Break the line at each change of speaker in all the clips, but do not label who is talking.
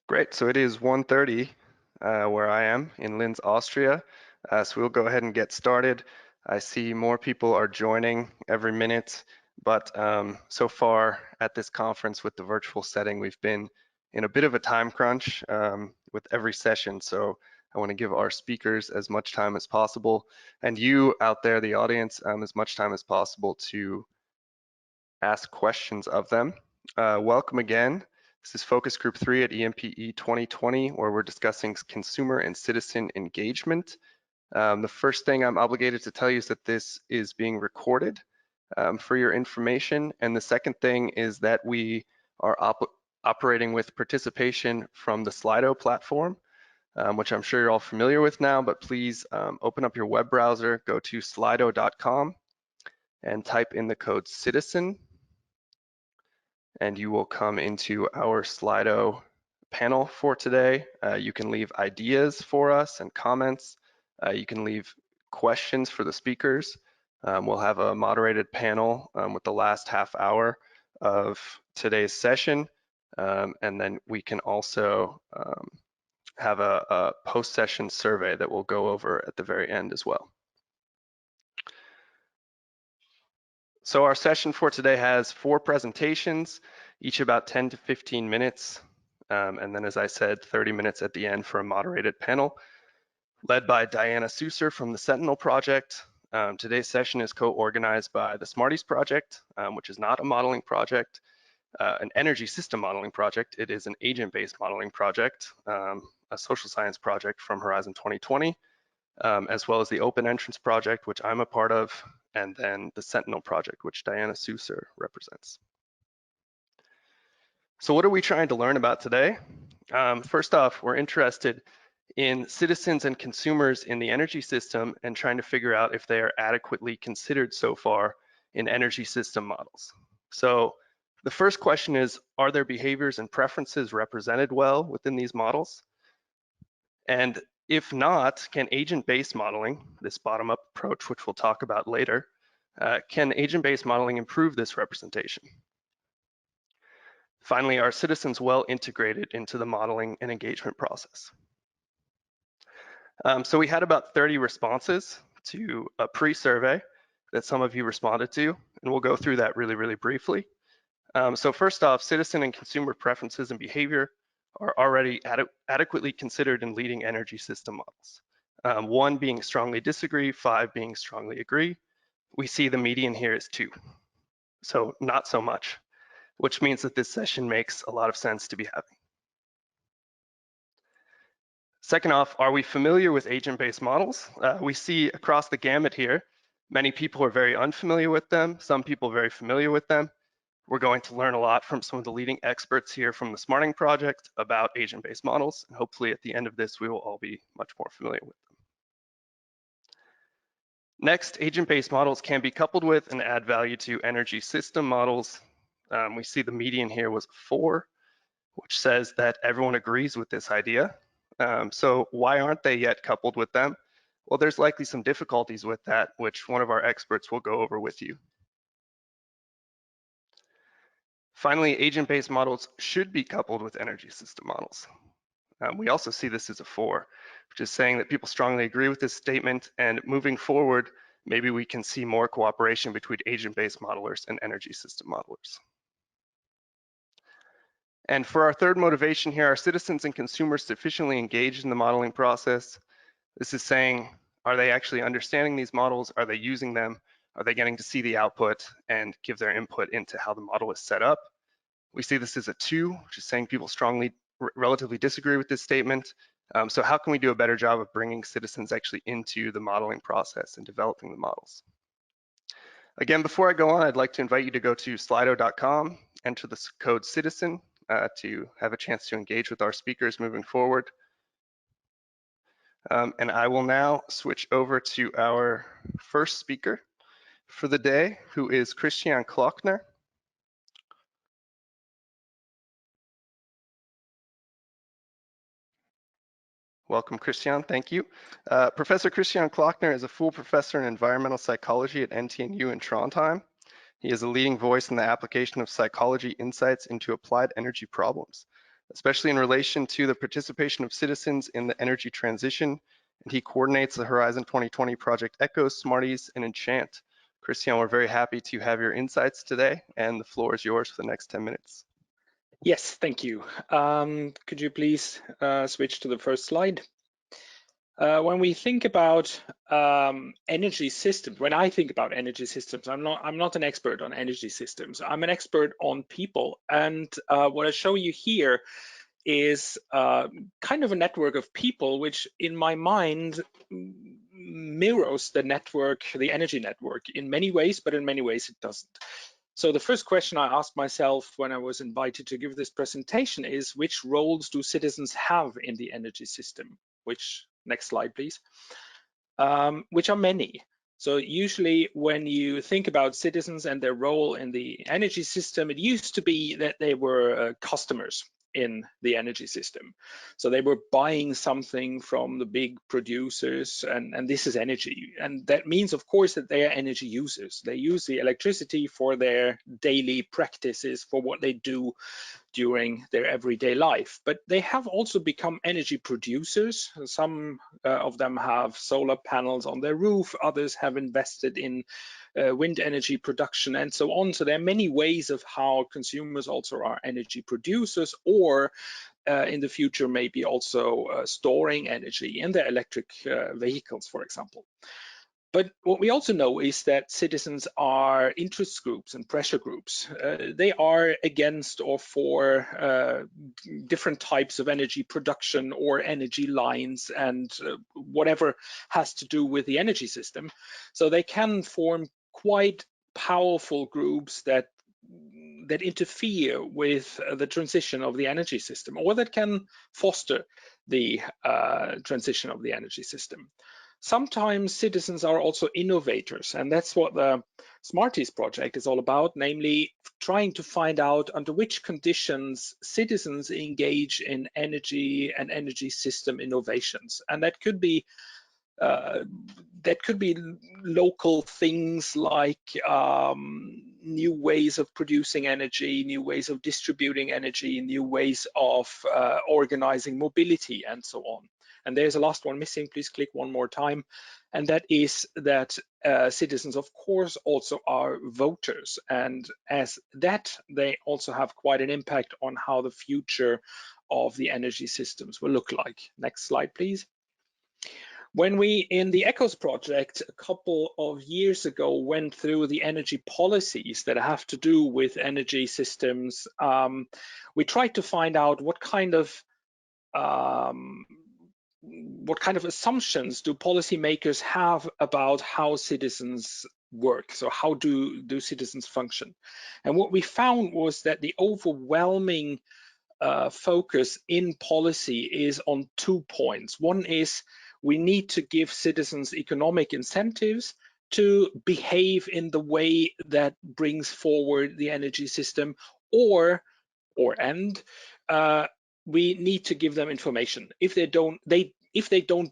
Great, so it is 1:30 where I am in Linz, Austria. So we'll go ahead and get started. I see more people are joining every minute, but so far at this conference with the virtual setting, we've been in a bit of a time crunch with every session. So I want to give our speakers as much time as possible, and you out there, the audience, as much time as possible to ask questions of them. Welcome again. This is Focus Group 3 at EMP-E 2020, where we're discussing consumer and citizen engagement. The first thing I'm obligated to tell you is that this is being recorded for your information. And the second thing is that we are operating with participation from the Slido platform, which I'm sure you're all familiar with now, but please open up your web browser, go to slido.com and type in the code citizen, and you will come into our Slido panel for today. You can leave ideas for us and comments. You can leave questions for the speakers. We'll have a moderated panel with the last half hour of today's session. And then we can also have a post-session survey that we'll go over at the very end as well. So our session for today has 4 presentations, each about 10 to 15 minutes. And then, as I said, 30 minutes at the end for a moderated panel led by Diana Susser from the Sentinel Project. Today's session is co-organized by the Smarties Project, which is not a modeling project, an energy system modeling project. It is an agent-based modeling project, a social science project from Horizon 2020, as well as the Open Entrance Project, which I'm a part of, and then the Sentinel Project, which Diana Susser represents. So what are we trying to learn about today? First off, we're interested in citizens and consumers in the energy system and trying to figure out if they are adequately considered so far in energy system models. So the first question is, are their behaviors and preferences represented well within these models? And if not, can agent-based modeling, this bottom-up approach, which we'll talk about later, can agent-based modeling improve this representation? Finally, are citizens well integrated into the modeling and engagement process? So we had about 30 responses to a pre-survey that some of you responded to, and we'll go through that really briefly. So first off, citizen and consumer preferences and behavior are already adequately considered in leading energy system models. 1 being strongly disagree, 5 being strongly agree. We see the median here is 2, so not so much, which means that this session makes a lot of sense to be having. Second off, are we familiar with agent-based models? We see across the gamut here, many people are very unfamiliar with them, some people very familiar with them. We're going to learn a lot from some of the leading experts here from the Smarting Project about agent-based models, and hopefully at the end of this, we will all be much more familiar with them. Next, agent-based models can be coupled with and add value to energy system models. We see the median here was 4, which says that everyone agrees with this idea. So why aren't they yet coupled with them? Well, there's likely some difficulties with that, which one of our experts will go over with you. Finally, agent-based models should be coupled with energy system models. We also see this as a 4, which is saying that people strongly agree with this statement, and moving forward, maybe we can see more cooperation between agent-based modelers and energy system modelers. And for our third motivation here, are citizens and consumers sufficiently engaged in the modeling process? This is saying, are they actually understanding these models? Are they using them? Are they getting to see the output and give their input into how the model is set up? We see this as a 2, which is saying people strongly, relatively disagree with this statement. So how can we do a better job of bringing citizens actually into the modeling process and developing the models? Again, before I go on, I'd like to invite you to go to slido.com, enter the code citizen to have a chance to engage with our speakers moving forward. And I will now switch over to our first speaker for the day, who is Christian Clockner. Welcome, Christian, thank you. Professor Christian Clockner is a full professor in environmental psychology at NTNU in Trondheim. He is a leading voice in the application of psychology insights into applied energy problems. especially in relation to the participation of citizens in the energy transition, and he coordinates the Horizon 2020 project Echo, Smarties, and Enchant. Christian, we're very happy to have your insights today, and the floor is yours for the next 10 minutes.
Yes, thank you. Could you please switch to the first slide? When we think about energy systems, when I think about energy systems, I'm not an expert on energy systems. I'm an expert on people, and what I show you here is kind of a network of people, which in my mind mirrors the network, the energy network, in many ways, but in many ways it doesn't. So the first question I asked myself when I was invited to give this presentation is, which roles do citizens have in the energy system? Which, next slide, please. Which are many. So usually when you think about citizens and their role in the energy system, it used to be that they were customers in the energy system. So they were buying something from the big producers, and this is energy. And that means, of course, that they are energy users. They use the electricity for their daily practices, for what they do during their everyday life. But they have also become energy producers. Some of them have solar panels on their roof, others have invested in wind energy production and so on. So there are many ways of how consumers also are energy producers, or in the future maybe also storing energy in their electric vehicles, for example. But what we also know is that citizens are interest groups and pressure groups. They are against or for different types of energy production or energy lines and whatever has to do with the energy system. So they can form quite powerful groups that interfere with the transition of the energy system, or that can foster the transition of the energy system. Sometimes citizens are also innovators, and that's what the Smarties project is all about, namely trying to find out under which conditions citizens engage in energy and energy system innovations. And that could be local things like new ways of producing energy, new ways of distributing energy, new ways of organizing mobility, and so on. And there's a last one missing, please click one more time. And that is that citizens, of course, also are voters. And as that, they also have quite an impact on how the future of the energy systems will look like. Next slide, please. When we, in the ECHOS project, a couple of years ago, went through the energy policies that have to do with energy systems, we tried to find out what kind of assumptions do policymakers have about how citizens work? So how do citizens function? And what we found was that the overwhelming focus in policy is on 2 points. One is we need to give citizens economic incentives to behave in the way that brings forward the energy system, or we need to give them information. If they don't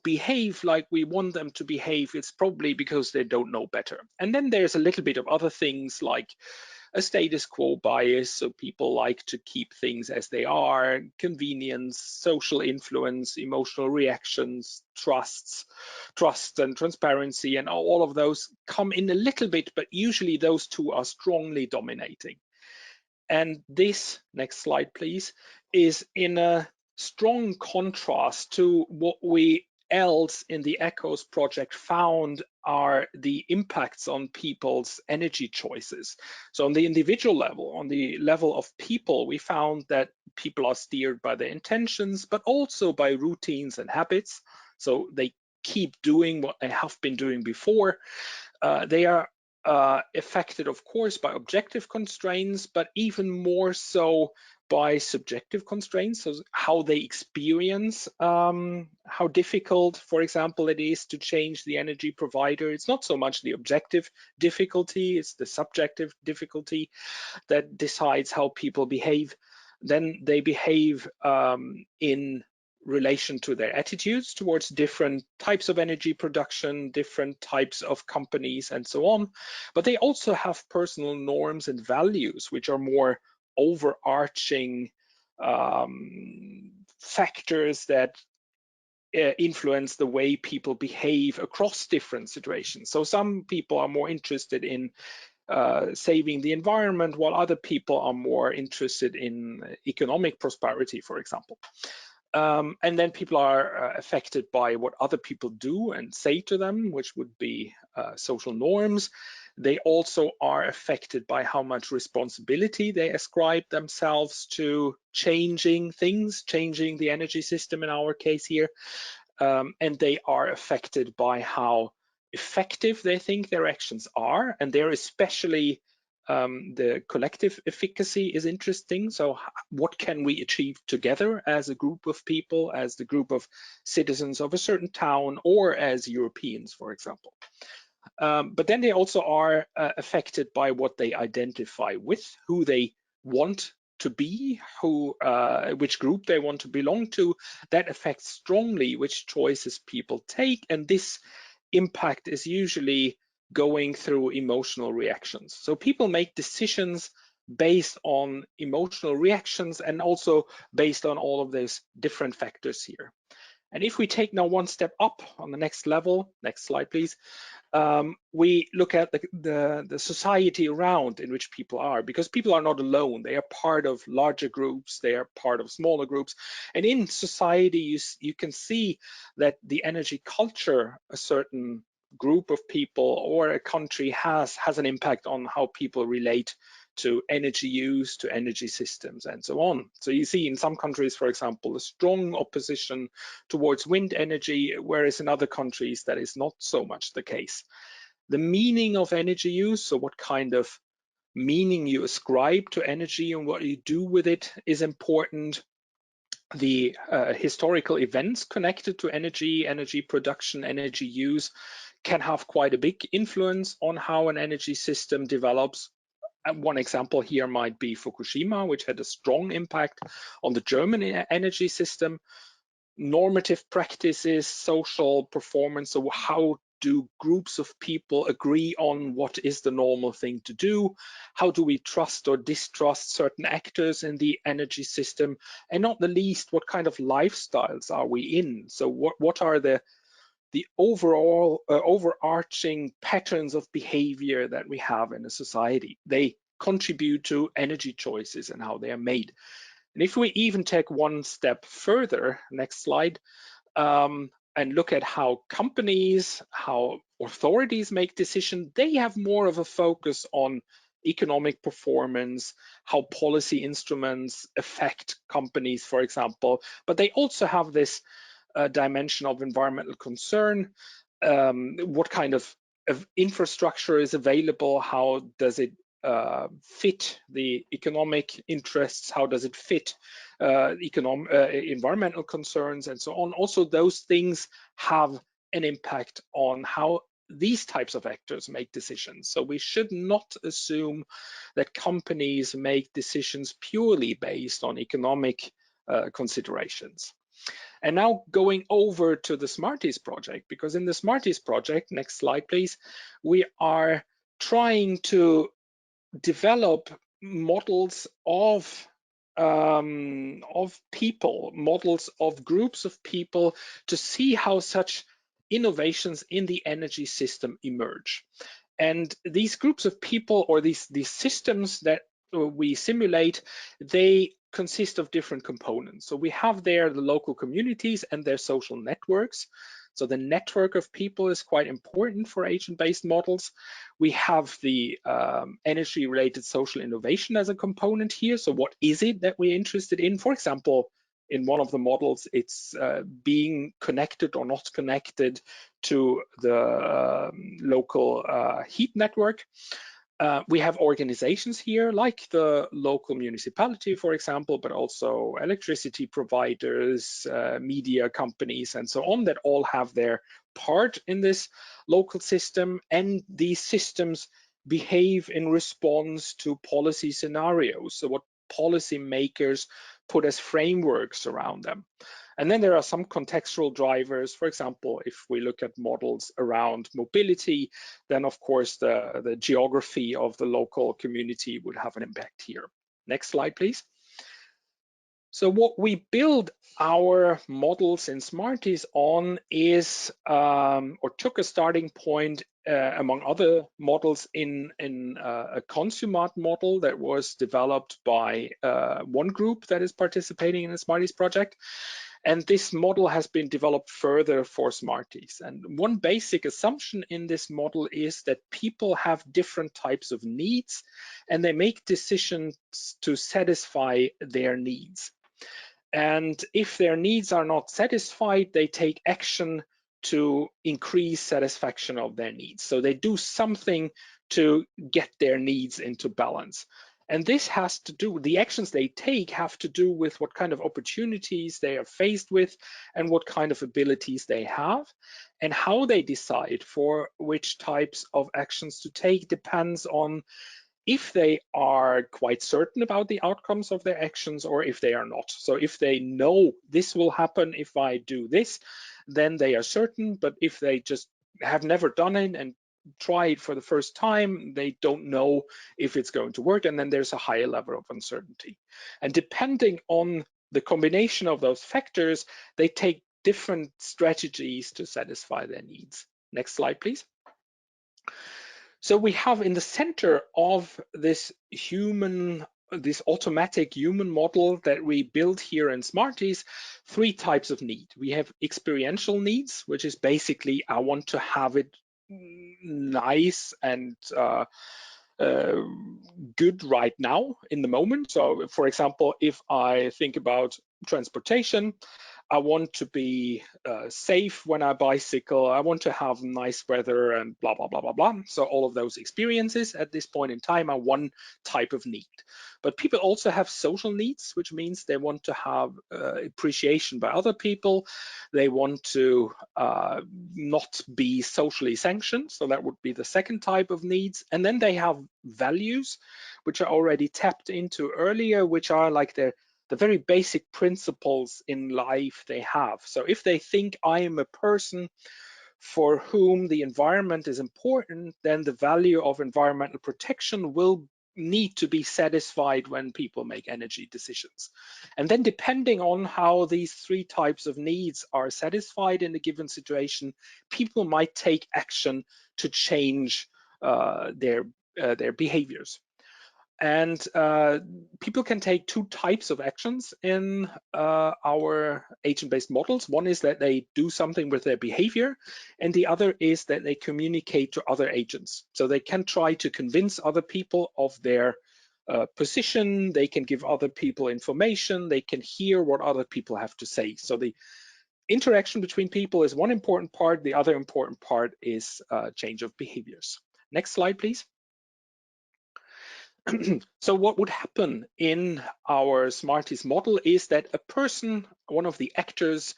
behave like we want them to behave, it's probably because they don't know better. And then there's a little bit of other things like a status quo bias, so people like to keep things as they are, convenience, social influence, emotional reactions, trust and transparency, and all of those come in a little bit, but usually those two are strongly dominating. And this, next slide please, is in a strong contrast to what we else in the ECHOS project found are the impacts on people's energy choices. So on the individual level, on the level of people, we found that people are steered by their intentions, but also by routines and habits. So they keep doing what they have been doing before. They are affected, of course, by objective constraints, but even more so by subjective constraints, so how they experience how difficult, for example, it is to change the energy provider. It's not so much the objective difficulty, it's the subjective difficulty that decides how people behave. Then they behave in relation to their attitudes towards different types of energy production, different types of companies, and so on. But they also have personal norms and values, which are more overarching factors that influence the way people behave across different situations. So some people are more interested in saving the environment, while other people are more interested in economic prosperity, for example. And then people are affected by what other people do and say to them, which would be social norms. They also are affected by how much responsibility they ascribe themselves to changing things, changing the energy system in our case here. And they are affected by how effective they think their actions are. And they're especially the collective efficacy is interesting. So what can we achieve together as a group of people, as the group of citizens of a certain town, or as Europeans, for example? But then they also are affected by what they identify with, who they want to be, which group they want to belong to. That affects strongly which choices people take, and this impact is usually going through emotional reactions. So people make decisions based on emotional reactions and also based on all of these different factors here. And if we take now one step up on the next level, next slide, please, we look at the society around in which people are, because people are not alone. They are part of larger groups, they are part of smaller groups. And in society, you can see that the energy culture, a certain group of people or a country has an impact on how people relate to energy use, to energy systems, and so on. So you see in some countries, for example, a strong opposition towards wind energy, whereas in other countries that is not so much the case. The meaning of energy use, so what kind of meaning you ascribe to energy and what you do with it, is important. The historical events connected to energy production, energy use can have quite a big influence on how an energy system develops. One example here might be Fukushima, which had a strong impact on the German energy system. Normative practices, social performance, so how do groups of people agree on what is the normal thing to do? How do we trust or distrust certain actors in the energy system? And not the least, what kind of lifestyles are we in? So what are the overall overarching patterns of behavior that we have in a society? They contribute to energy choices and how they are made. And if we even take one step further, next slide, and look at how companies, how authorities make decisions, they have more of a focus on economic performance, how policy instruments affect companies, for example, but they also have this dimension of environmental concern. What kind of infrastructure is available? How does it fit the economic interests? How does it fit environmental concerns and so on? Also, those things have an impact on how these types of actors make decisions. So we should not assume that companies make decisions purely based on economic considerations. And now going over to the Smarties project, because in the Smarties project, next slide, please, we are trying to develop models of people, models of groups of people, to see how such innovations in the energy system emerge. And these groups of people, or these systems that we simulate, they consist of different components. So we have there the local communities and their social networks. So the network of people is quite important for agent-based models. We have the energy-related social innovation as a component here. So what is it that we're interested in? For example, in one of the models, it's being connected or not connected to the local heat network. We have organizations here like the local municipality, for example, but also electricity providers, media companies, and so on, that all have their part in this local system. And these systems behave in response to policy scenarios. So what policymakers put as frameworks around them. And then there are some contextual drivers. For example, if we look at models around mobility, then of course the geography of the local community would have an impact here. Next slide, please. So what we build our models in Smarties on is, or took a starting point among other models in a consummate model that was developed by one group that is participating in the Smarties project. And this model has been developed further for Smarties. And one basic assumption in this model is that people have different types of needs, and they make decisions to satisfy their needs. And if their needs are not satisfied, they take action to increase satisfaction of their needs. So they do something to get their needs into balance. And this has to do, the actions they take have to do with what kind of opportunities they are faced with and what kind of abilities they have. And how they decide for which types of actions to take depends on if they are quite certain about the outcomes of their actions or if they are not. So if they know this will happen if I do this, then they are certain. But if they just have never done it and try it for the first time, they don't know if it's going to work. And then there's a higher level of uncertainty. And depending on the combination of those factors, they take different strategies to satisfy their needs. Next slide, please. So we have in the center of this automatic human model that we build here in Smarties, three types of need. We have experiential needs, which is basically I want to have it nice and good right now in the moment. So for example, if I think about transportation, I want to be safe when I bicycle. I want to have nice weather and blah, blah, blah, blah, blah. So all of those experiences at this point in time are one type of need. But people also have social needs, which means they want to have appreciation by other people. They want to not be socially sanctioned. So that would be the second type of needs. And then they have values, which are already tapped into earlier, which are like the very basic principles in life they have. So if they think I am a person for whom the environment is important, then the value of environmental protection will need to be satisfied when people make energy decisions. And then depending on how these three types of needs are satisfied in a given situation, people might take action to change their behaviors. And people can take two types of actions in our agent-based models. One is that they do something with their behavior, and the other is that they communicate to other agents. So they can try to convince other people of their position, they can give other people information, they can hear what other people have to say. So the interaction between people is one important part. The other important part is change of behaviors. Next slide, please. So what would happen in our Smarties model is that a person, one of the actors,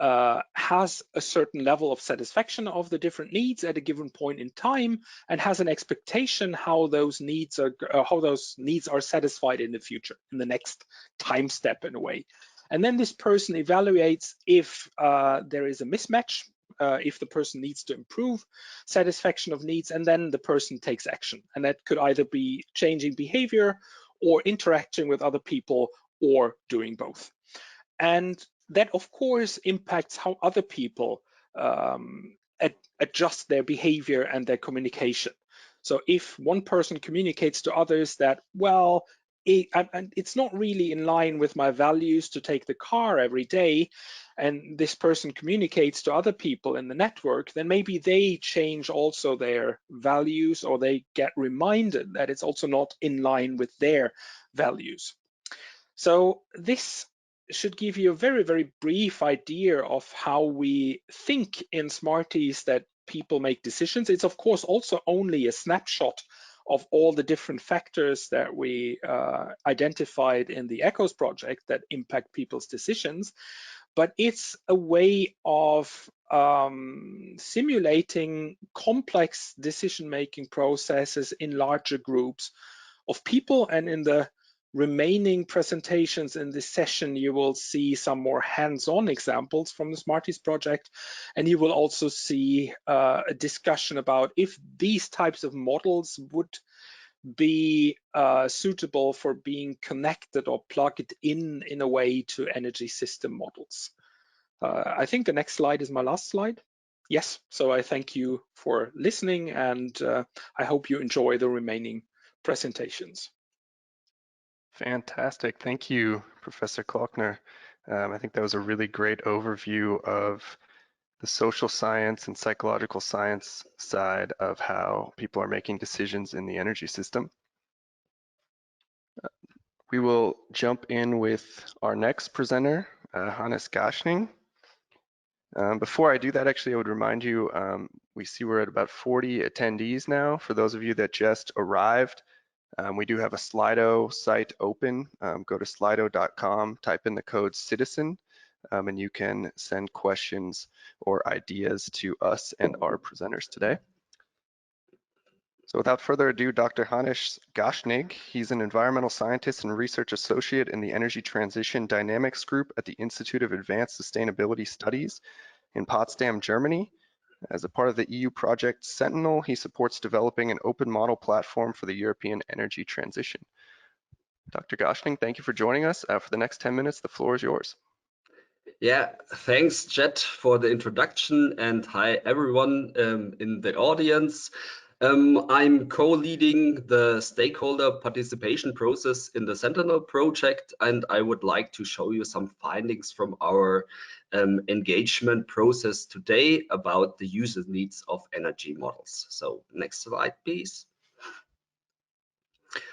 has a certain level of satisfaction of the different needs at a given point in time and has an expectation how those needs are satisfied in the future, in the next time step in a way. And then this person evaluates if there is a mismatch, if the person needs to improve satisfaction of needs, and then the person takes action. And that could either be changing behavior or interacting with other people or doing both. And that, of course, impacts how other people adjust their behavior and their communication. So if one person communicates to others that, well, it's not really in line with my values to take the car every day, and this person communicates to other people in the network, then maybe they change also their values, or they get reminded that it's also not in line with their values. So this should give you a very, very brief idea of how we think in Smarties that people make decisions. It's of course also only a snapshot of all the different factors that we identified in the Echoes project that impact people's decisions, but it's a way of simulating complex decision-making processes in larger groups of people. And in the remaining presentations in this session, you will see some more hands-on examples from the Smarties project, and you will also see a discussion about if these types of models would be suitable for being connected or plugged in a way to energy system models. I think the next slide is my last slide. Yes, so I thank you for listening, and I hope you enjoy the remaining presentations.
Fantastic. Thank you, Professor Clockner. I think that was a really great overview of the social science and psychological science side of how people are making decisions in the energy system. We will jump in with our next presenter, Hannes Gaschning. Before I do that, actually, I would remind you, we see we're at about 40 attendees now. For those of you that just arrived, we do have a Slido site open. Go to slido.com, type in the code CITIZEN, and you can send questions or ideas to us and our presenters today. So without further ado, Dr. Hannes Gaschnig, he's an environmental scientist and research associate in the Energy Transition Dynamics Group at the Institute of Advanced Sustainability Studies in Potsdam, Germany. As a part of the EU project Sentinel, he supports developing an open model platform for the European energy transition. Dr. Gaschning, thank you for joining us. For the next 10 minutes, the floor is yours.
Yeah, thanks, Jet, for the introduction, and hi, everyone in the audience. I'm co-leading the stakeholder participation process in the Sentinel project, and I would like to show you some findings from our engagement process today about the user needs of energy models. So next slide, please.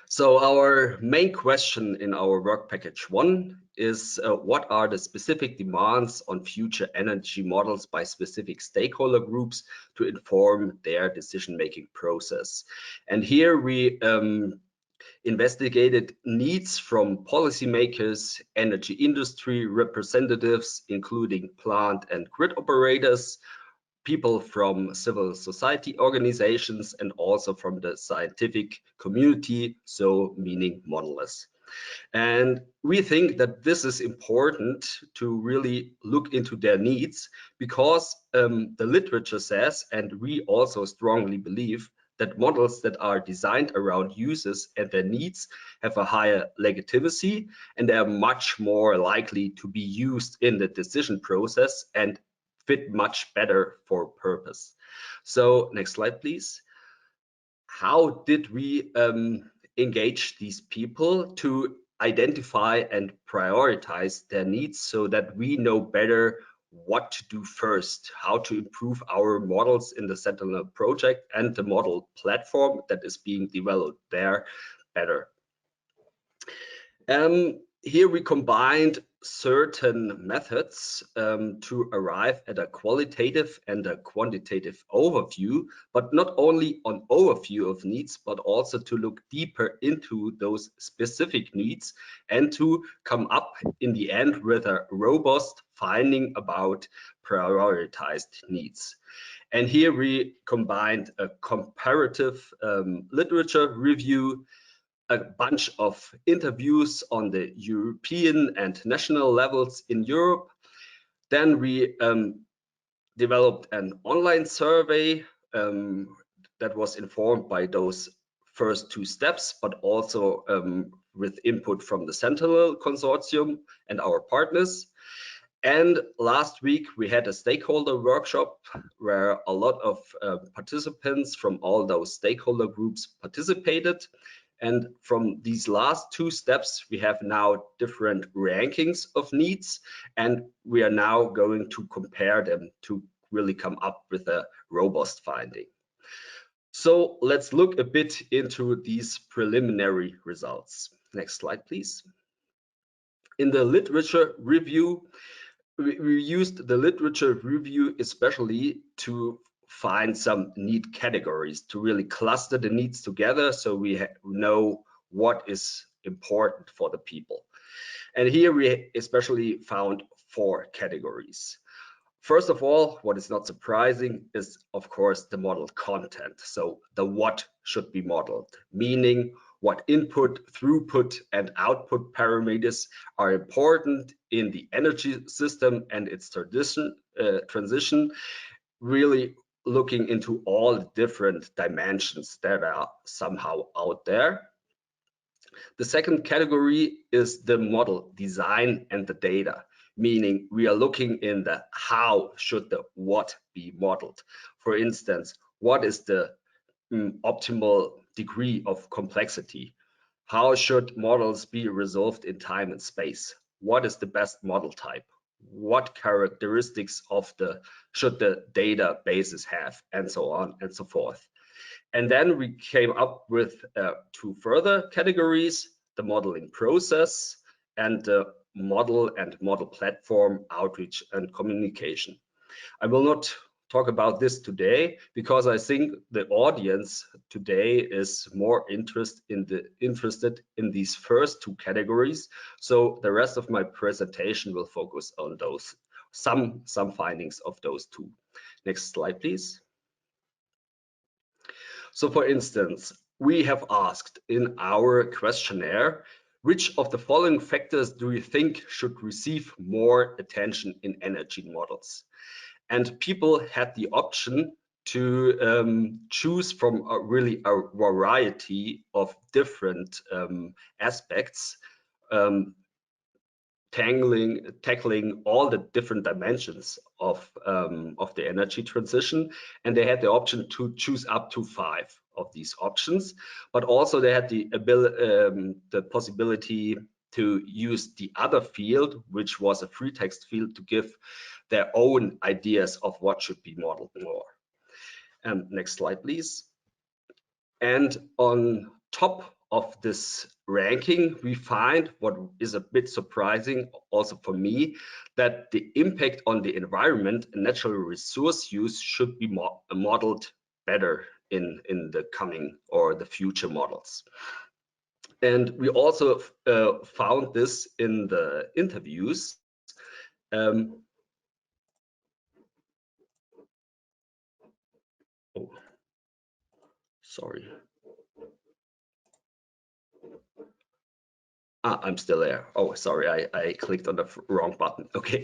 So our main question in our work package 1 is what are the specific demands on future energy models by specific stakeholder groups to inform their decision-making process. And here we investigated needs from policymakers, energy industry representatives, including plant and grid operators, people from civil society organizations, and also from the scientific community, so meaning modelists. And we think that this is important to really look into their needs because the literature says, and we also strongly believe, that models that are designed around users and their needs have a higher legitimacy, and they are much more likely to be used in the decision process and fit much better for purpose. So next slide, please. How did we engage these people to identify and prioritize their needs so that we know better what to do first, how to improve our models in the Sentinel project and the model platform that is being developed there better? Here we combined certain methods to arrive at a qualitative and a quantitative overview, but not only on overview of needs, but also to look deeper into those specific needs and to come up in the end with a robust finding about prioritized needs. And here we combined a comparative literature review, a bunch of interviews on the European and national levels in Europe. Then we developed an online survey that was informed by those first 2 steps, but also with input from the Sentinel Consortium and our partners. And last week we had a stakeholder workshop where a lot of participants from all those stakeholder groups participated. And from these last 2 steps, we have now different rankings of needs, and we are now going to compare them to really come up with a robust finding. So let's look a bit into these preliminary results. Next slide, please. In the literature review, we used the literature review especially to find some need categories, to really cluster the needs together so we know what is important for the people. And here we especially found 4 categories. First of all, what is not surprising is, of course, the model content. So the what should be modeled, meaning what input, throughput, and output parameters are important in the energy system and its transition. Really, looking into all the different dimensions that are somehow out there. The second category is the model design and the data, meaning we are looking in the how should the what be modeled. For instance, what is the optimal degree of complexity? How should models be resolved in time and space? What is the best model type? What characteristics of should the databases have, and so on and so forth. And then we came up with two further categories: the modeling process and the model and model platform outreach and communication. I will not talk about this today because I think the audience today is more interested in these first two categories. So the rest of my presentation will focus on those, some findings of those two. Next slide, please. So for instance, we have asked in our questionnaire, which of the following factors do you think should receive more attention in energy models? And people had the option to choose from a variety of different aspects, tackling all the different dimensions of the energy transition, and they had the option to choose up to 5 of these options, but also they had the possibility to use the other field, which was a free text field, to give their own ideas of what should be modeled more. Next slide, please. And on top of this ranking, we find what is a bit surprising also for me, that the impact on the environment and natural resource use should be modeled better in the coming or the future models. And we also found this in the interviews. Oh, sorry. I'm still there. Oh, sorry, I clicked on the wrong button. Okay,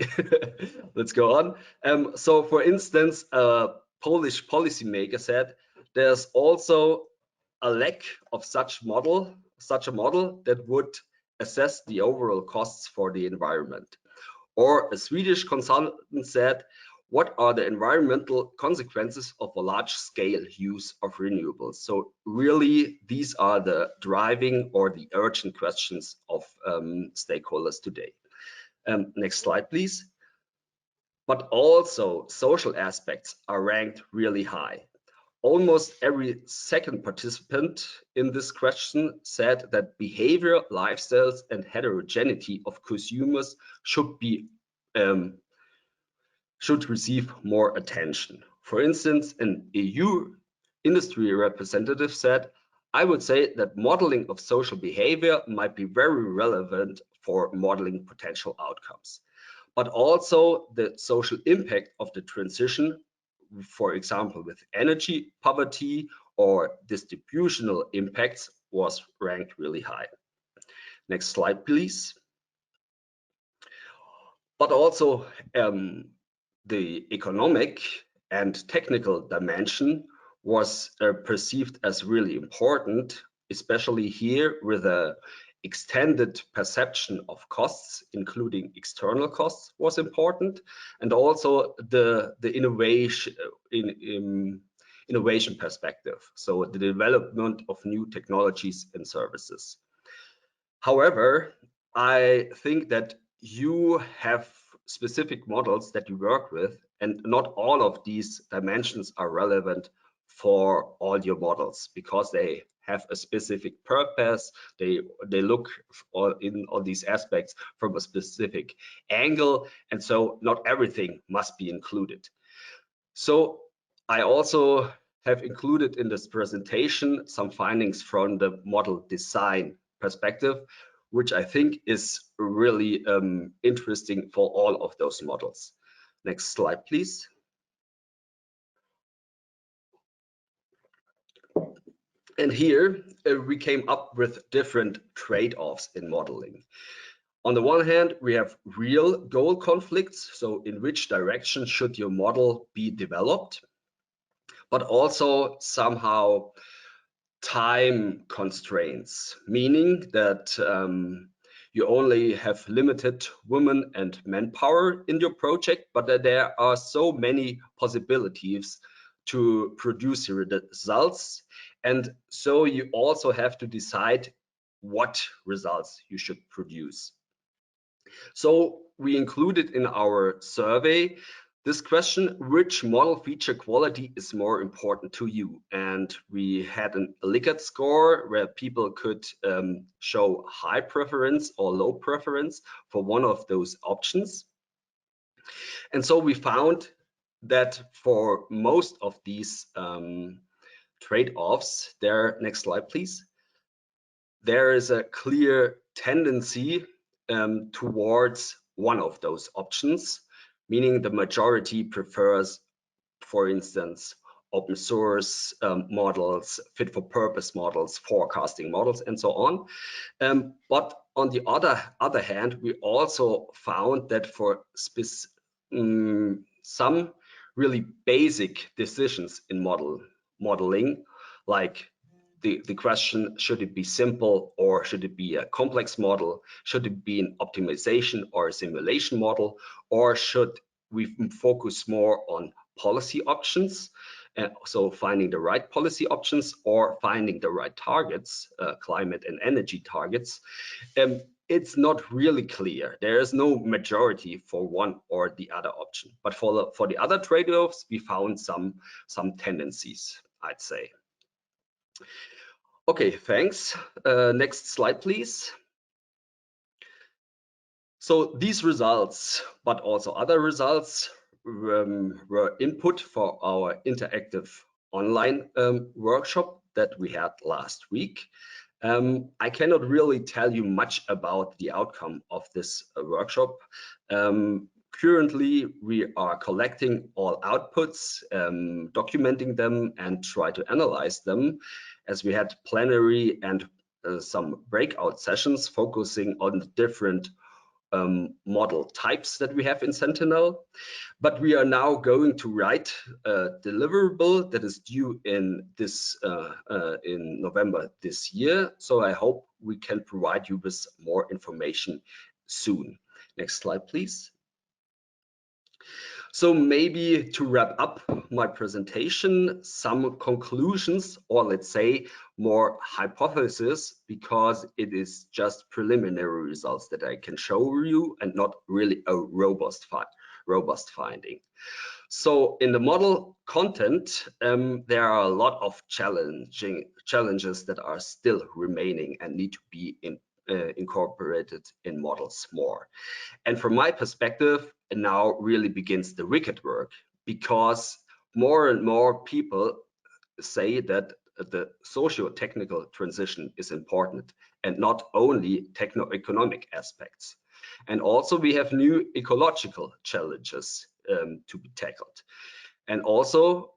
let's go on. So for instance, a Polish policymaker said there's also a lack of such a model that would assess the overall costs for the environment. Or a Swedish consultant said, what are the environmental consequences of a large-scale use of renewables? So really, these are the driving or the urgent questions of stakeholders today. Next slide, please. But also, social aspects are ranked really high. Almost every second participant in this question said that behavior, lifestyles, and heterogeneity of consumers should receive more attention. For instance, an EU industry representative said, I would say that modeling of social behavior might be very relevant for modeling potential outcomes. But also the social impact of the transition, for example, with energy poverty or distributional impacts, was ranked really high. Next slide, please. But also the economic and technical dimension was perceived as really important, especially here with a extended perception of costs, including external costs, was important, and also the innovation perspective, so the development of new technologies and services. However, I think that you have specific models that you work with, and not all of these dimensions are relevant for all your models because they have a specific purpose. They look in all these aspects from a specific angle, and so not everything must be included. So I also have included in this presentation some findings from the model design perspective, which I think is really interesting for all of those models. Next slide, please. And here we came up with different trade-offs in modeling. On the one hand, we have real goal conflicts. So in which direction should your model be developed? but also somehow time constraints, meaning that you only have limited women and manpower in your project, but that there are so many possibilities to produce results. And so you also have to decide what results you should produce. So we included in our survey this question: which model feature quality is more important to you? And we had a Likert score where people could show high preference or low preference for one of those options. And so we found that for most of these trade-offs, next slide please, there is a clear tendency towards one of those options, meaning the majority prefers, for instance, open source models, fit for purpose models, forecasting models, and so on. But on the other hand, we also found that for some really basic decisions in modeling, like the question, should it be simple or should it be a complex model? Should it be an optimization or a simulation model? Or should we focus more on policy options? So finding the right policy options or finding the right targets, climate and energy targets. It's not really clear. There is no majority for one or the other option. But for the other trade-offs, we found some tendencies, I'd say. Okay, thanks. Next slide, please. So these results, but also other results, were input for our interactive online workshop that we had last week. I cannot really tell you much about the outcome of this workshop. Currently, we are collecting all outputs, documenting them, and try to analyze them, as we had plenary and some breakout sessions focusing on the different model types that we have in Sentinel. But we are now going to write a deliverable that is due in November this year. So I hope we can provide you with more information soon. Next slide, please. So maybe to wrap up my presentation, some conclusions, or let's say more hypotheses, because it is just preliminary results that I can show you and not really a robust finding. So in the model content, there are a lot of challenges that are still remaining and need to be incorporated in models more. And from my perspective, now really begins the wicked work, because more and more people say that the socio-technical transition is important and not only techno-economic aspects. And also we have new ecological challenges to be tackled. And also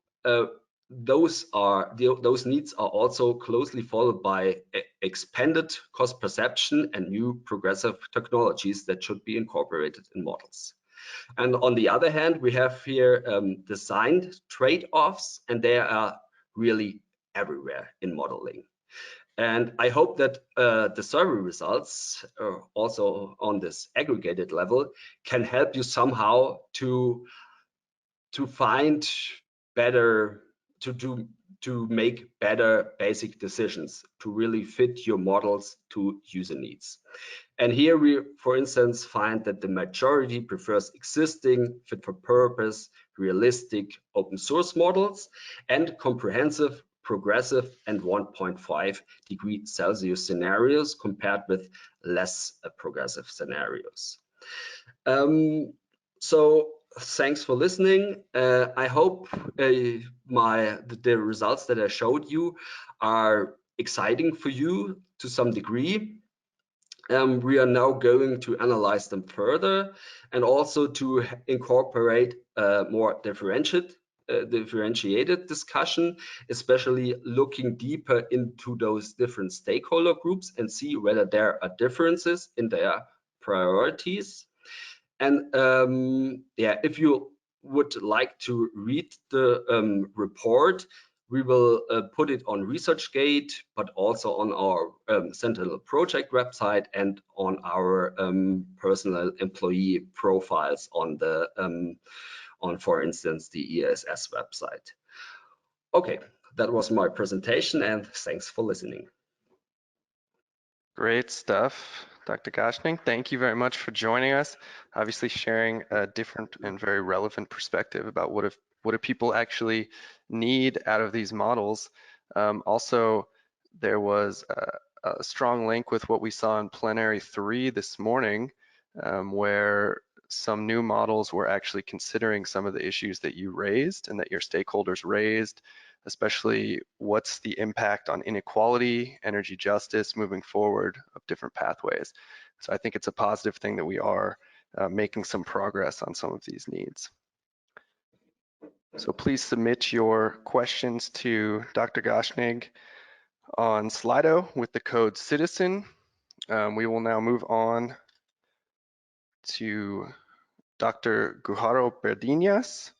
those needs are also closely followed by expanded cost perception and new progressive technologies that should be incorporated in models. And on the other hand, we have here designed trade-offs, and they are really everywhere in modeling. And I hope that the survey results, also on this aggregated level, can help you somehow to find better, to make better basic decisions, to really fit your models to user needs. And here we, for instance, find that the majority prefers existing, fit for purpose, realistic open source models and comprehensive, progressive and 1.5 degree Celsius scenarios compared with less progressive scenarios. So thanks for listening. I hope the results that I showed you are exciting for you to some degree. We are now going to analyze them further and also to incorporate more differentiated discussion, especially looking deeper into those different stakeholder groups and see whether there are differences in their priorities. And yeah, if you would like to read the report, we will put it on ResearchGate, but also on our Sentinel project website and on our personal employee profiles on the for instance, the ESS website. Okay, that was my presentation, and thanks for listening.
Great stuff, Dr. Goshning. Thank you very much for joining us. Obviously sharing a different and very relevant perspective about what do people actually need out of these models. Also, there was a strong link with what we saw in plenary 3 this morning, where some new models were actually considering some of the issues that you raised and that your stakeholders raised, especially what's the impact on inequality, energy justice moving forward of different pathways. So I think it's a positive thing that we are making some progress on some of these needs. So please submit your questions to Dr. Goshning on Slido with the code CITIZEN. We will now move on to Dr. Gujarro Berdinas.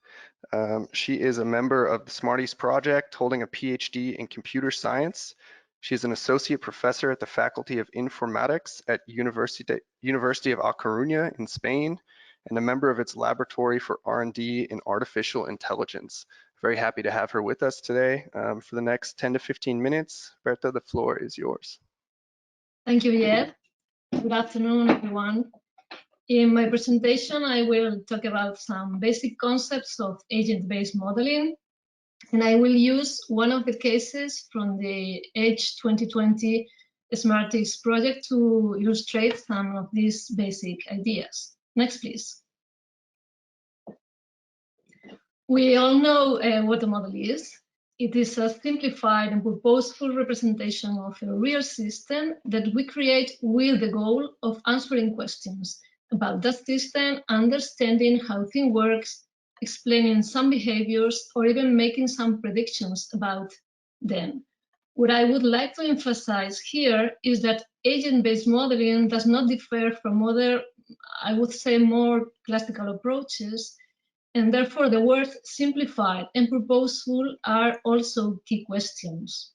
She is a member of the Smarties Project, holding a PhD in computer science. She is an associate professor at the Faculty of Informatics at University of A Coruña in Spain, and a member of its laboratory for R&D in artificial intelligence. Very happy to have her with us today for the next 10 to 15 minutes. Berta, the floor is yours.
Thank you, Jed. Good afternoon, everyone. In my presentation, I will talk about some basic concepts of agent-based modeling, and I will use one of the cases from the Edge 2020 Smarties project to illustrate some of these basic ideas. Next, please. We all know what a model is. It is a simplified and purposeful representation of a real system that we create with the goal of answering questions about that system, understanding how things works, explaining some behaviors, or even making some predictions about them. What I would like to emphasize here is that agent-based modeling does not differ from other, I would say, more classical approaches, and therefore the words simplified and purposeful are also key questions.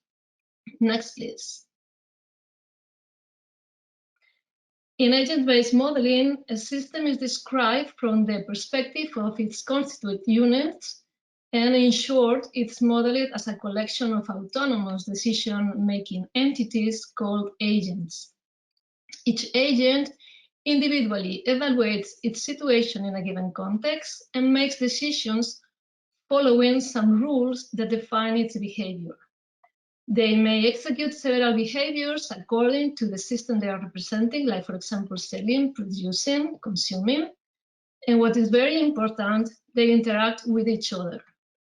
Next, please. In agent-based modeling, a system is described from the perspective of its constituent units, and in short, it's modeled as a collection of autonomous decision-making entities called agents. Each agent individually evaluates its situation in a given context and makes decisions following some rules that define its behavior. They may execute several behaviors according to the system they are representing, like, for example, selling, producing, consuming. And what is very important, they interact with each other.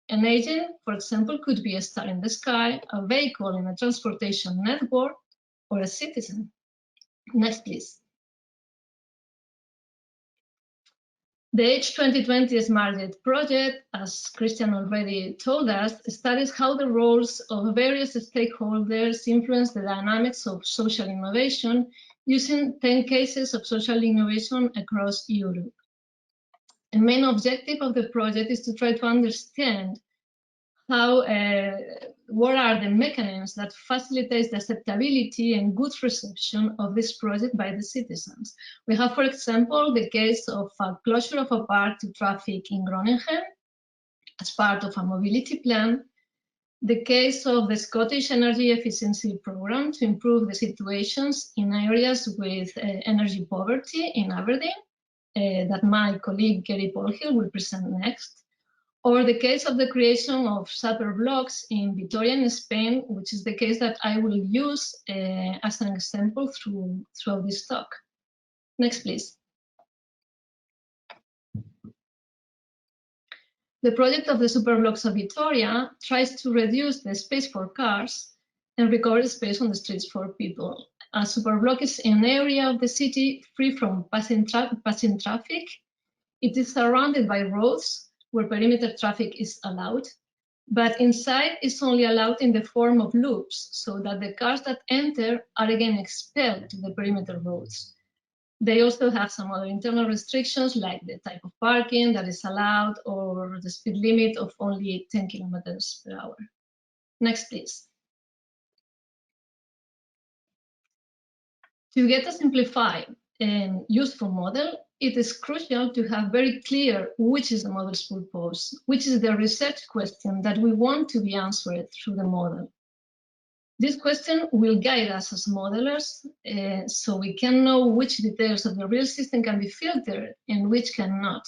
An agent, for example, could be a star in the sky, a vehicle in a transportation network, or a citizen. Next, please. The Edge 2020 Smart Grid project, as Christian already told us, studies how the roles of various stakeholders influence the dynamics of social innovation using 10 cases of social innovation across Europe. The main objective of the project is to try to understand how, what are the mechanisms that facilitate the acceptability and good reception of this project by the citizens. We have, for example, the case of a closure of a park to traffic in Groningen as part of a mobility plan, the case of the Scottish Energy Efficiency Programme to improve the situations in areas with energy poverty in Aberdeen, that my colleague Gary Polhill will present next, or the case of the creation of super blocks in Vitoria in Spain, which is the case that I will use as an example throughout this talk. Next, please. The project of the super blocks of Vitoria tries to reduce the space for cars and recover space on the streets for people. A super block is an area of the city free from passing traffic. It is surrounded by roads where perimeter traffic is allowed, but inside is only allowed in the form of loops, so that the cars that enter are again expelled to the perimeter roads. They also have some other internal restrictions, like the type of parking that is allowed or the speed limit of only 10 kilometers per hour. Next, please. To get a simplified and useful model, it is crucial to have very clear which is the model's purpose, which is the research question that we want to be answered through the model. This question will guide us as modelers, so we can know which details of the real system can be filtered and which cannot.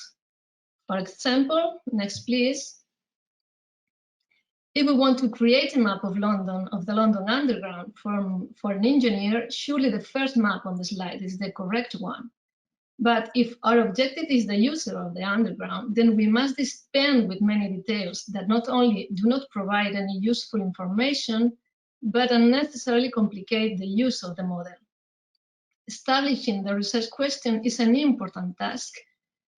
For example, next please. If we want to create a map of London, of the London Underground for an engineer, surely the first map on the slide is the correct one. But if our objective is the user of the Underground, then we must dispense with many details that not only do not provide any useful information, but unnecessarily complicate the use of the model. Establishing the research question is an important task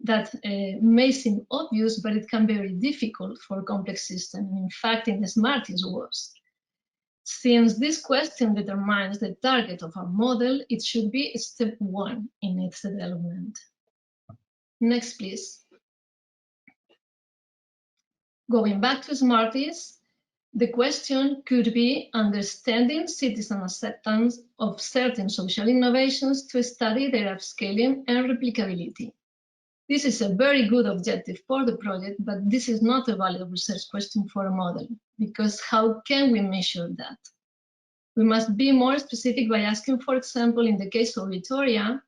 that may seem obvious, but it can be very difficult for a complex system. In fact, in the SMART is worse. Since this question determines the target of our model, it should be step one in its development. Next, please. Going back to Smarties, the question could be understanding citizen acceptance of certain social innovations to study their upscaling and replicability. This is a very good objective for the project, but this is not a valid research question for a model, because how can we measure that? We must be more specific by asking, for example, in the case of Vitoria,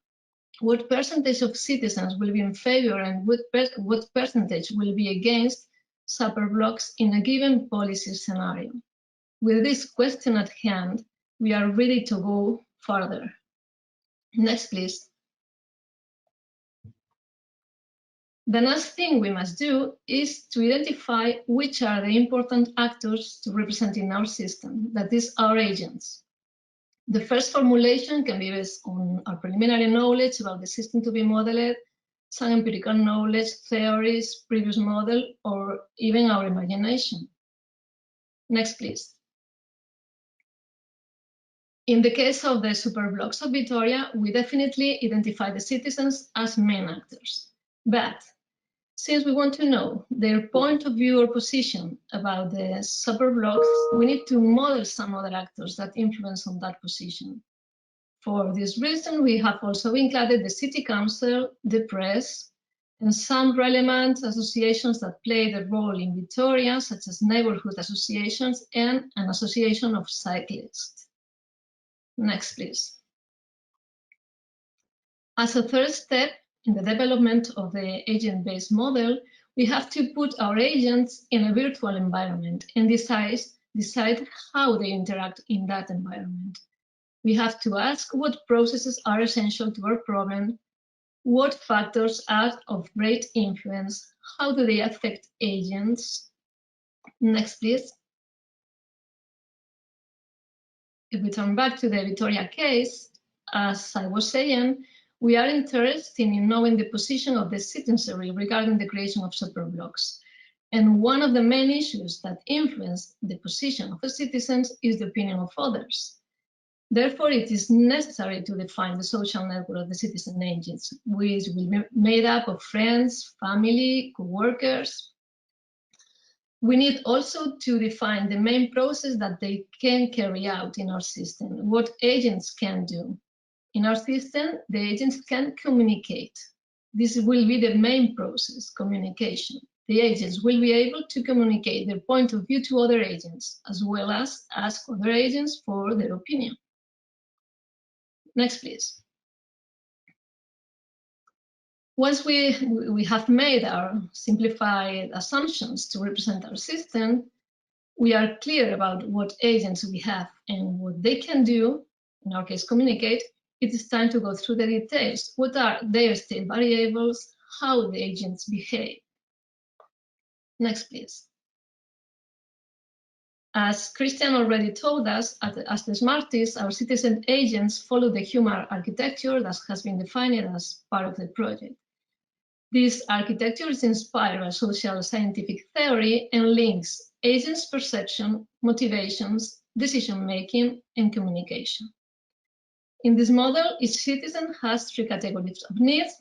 what percentage of citizens will be in favor and what percentage will be against superblocks in a given policy scenario. With this question at hand, we are ready to go further. Next, please. The next thing we must do is to identify which are the important actors to represent in our system, that is, our agents. The first formulation can be based on our preliminary knowledge about the system to be modeled, some empirical knowledge, theories, previous model, or even our imagination. Next, please. In the case of the superblocks of Vitoria, we definitely identify the citizens as main actors. But since we want to know their point of view or position about the superblocks, we need to model some other actors that influence on that position. For this reason, we have also included the city council, the press, and some relevant associations that played a role in Vitoria, such as neighborhood associations and an association of cyclists. Next, please. As a third step in the development of the agent-based model, we have to put our agents in a virtual environment and decide how they interact in that environment. We have to ask what processes are essential to our problem, what factors are of great influence, how do they affect agents. Next, please. If we turn back to the Vitoria case, as I was saying, we are interested in knowing the position of the citizenry regarding the creation of superblocks. And one of the main issues that influence the position of the citizens is the opinion of others. Therefore, it is necessary to define the social network of the citizen agents, which will be made up of friends, family, co-workers. We need also to define the main process that they can carry out in our system, what agents can do. In our system, the agents can communicate. This will be the main process, communication. The agents will be able to communicate their point of view to other agents, as well as ask other agents for their opinion. Next, please. Once we have made our simplified assumptions to represent our system, we are clear about what agents we have and what they can do, in our case, communicate. It is time to go through the details. What are their state variables? How the agents behave? Next, please. As Christian already told us, as the Smarties, our citizen agents follow the human architecture that has been defined as part of the project. This architecture is inspired by social scientific theory and links agents' perception, motivations, decision-making, and communication. In this model, each citizen has 3 categories of needs.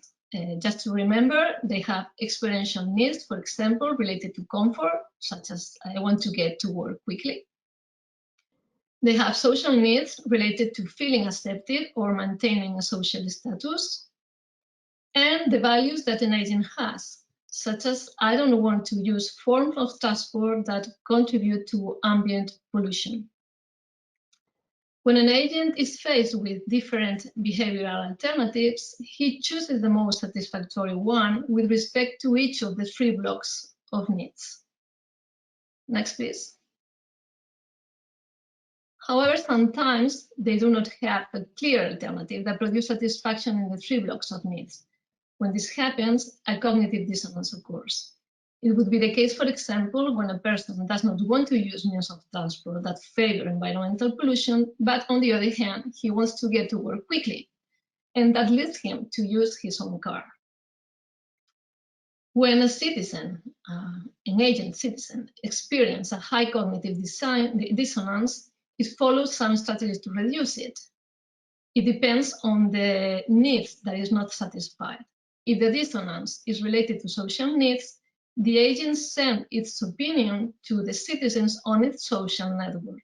Just to remember, they have experiential needs, for example, related to comfort, such as I want to get to work quickly. They have social needs related to feeling accepted or maintaining a social status. And the values that an agent has, such as I don't want to use forms of transport that contribute to ambient pollution. When an agent is faced with different behavioral alternatives, he chooses the most satisfactory one with respect to each of the 3 blocks of needs. Next, please. However, sometimes they do not have a clear alternative that produces satisfaction in the 3 blocks of needs. When this happens, a cognitive dissonance occurs. It would be the case, for example, when a person does not want to use means of transport that favor environmental pollution, but on the other hand, he wants to get to work quickly, and that leads him to use his own car. When a citizen, an agent citizen, experiences a high cognitive dissonance, it follows some strategies to reduce it. It depends on the needs that is not satisfied. If the dissonance is related to social needs, the agent sends its opinion to the citizens on its social network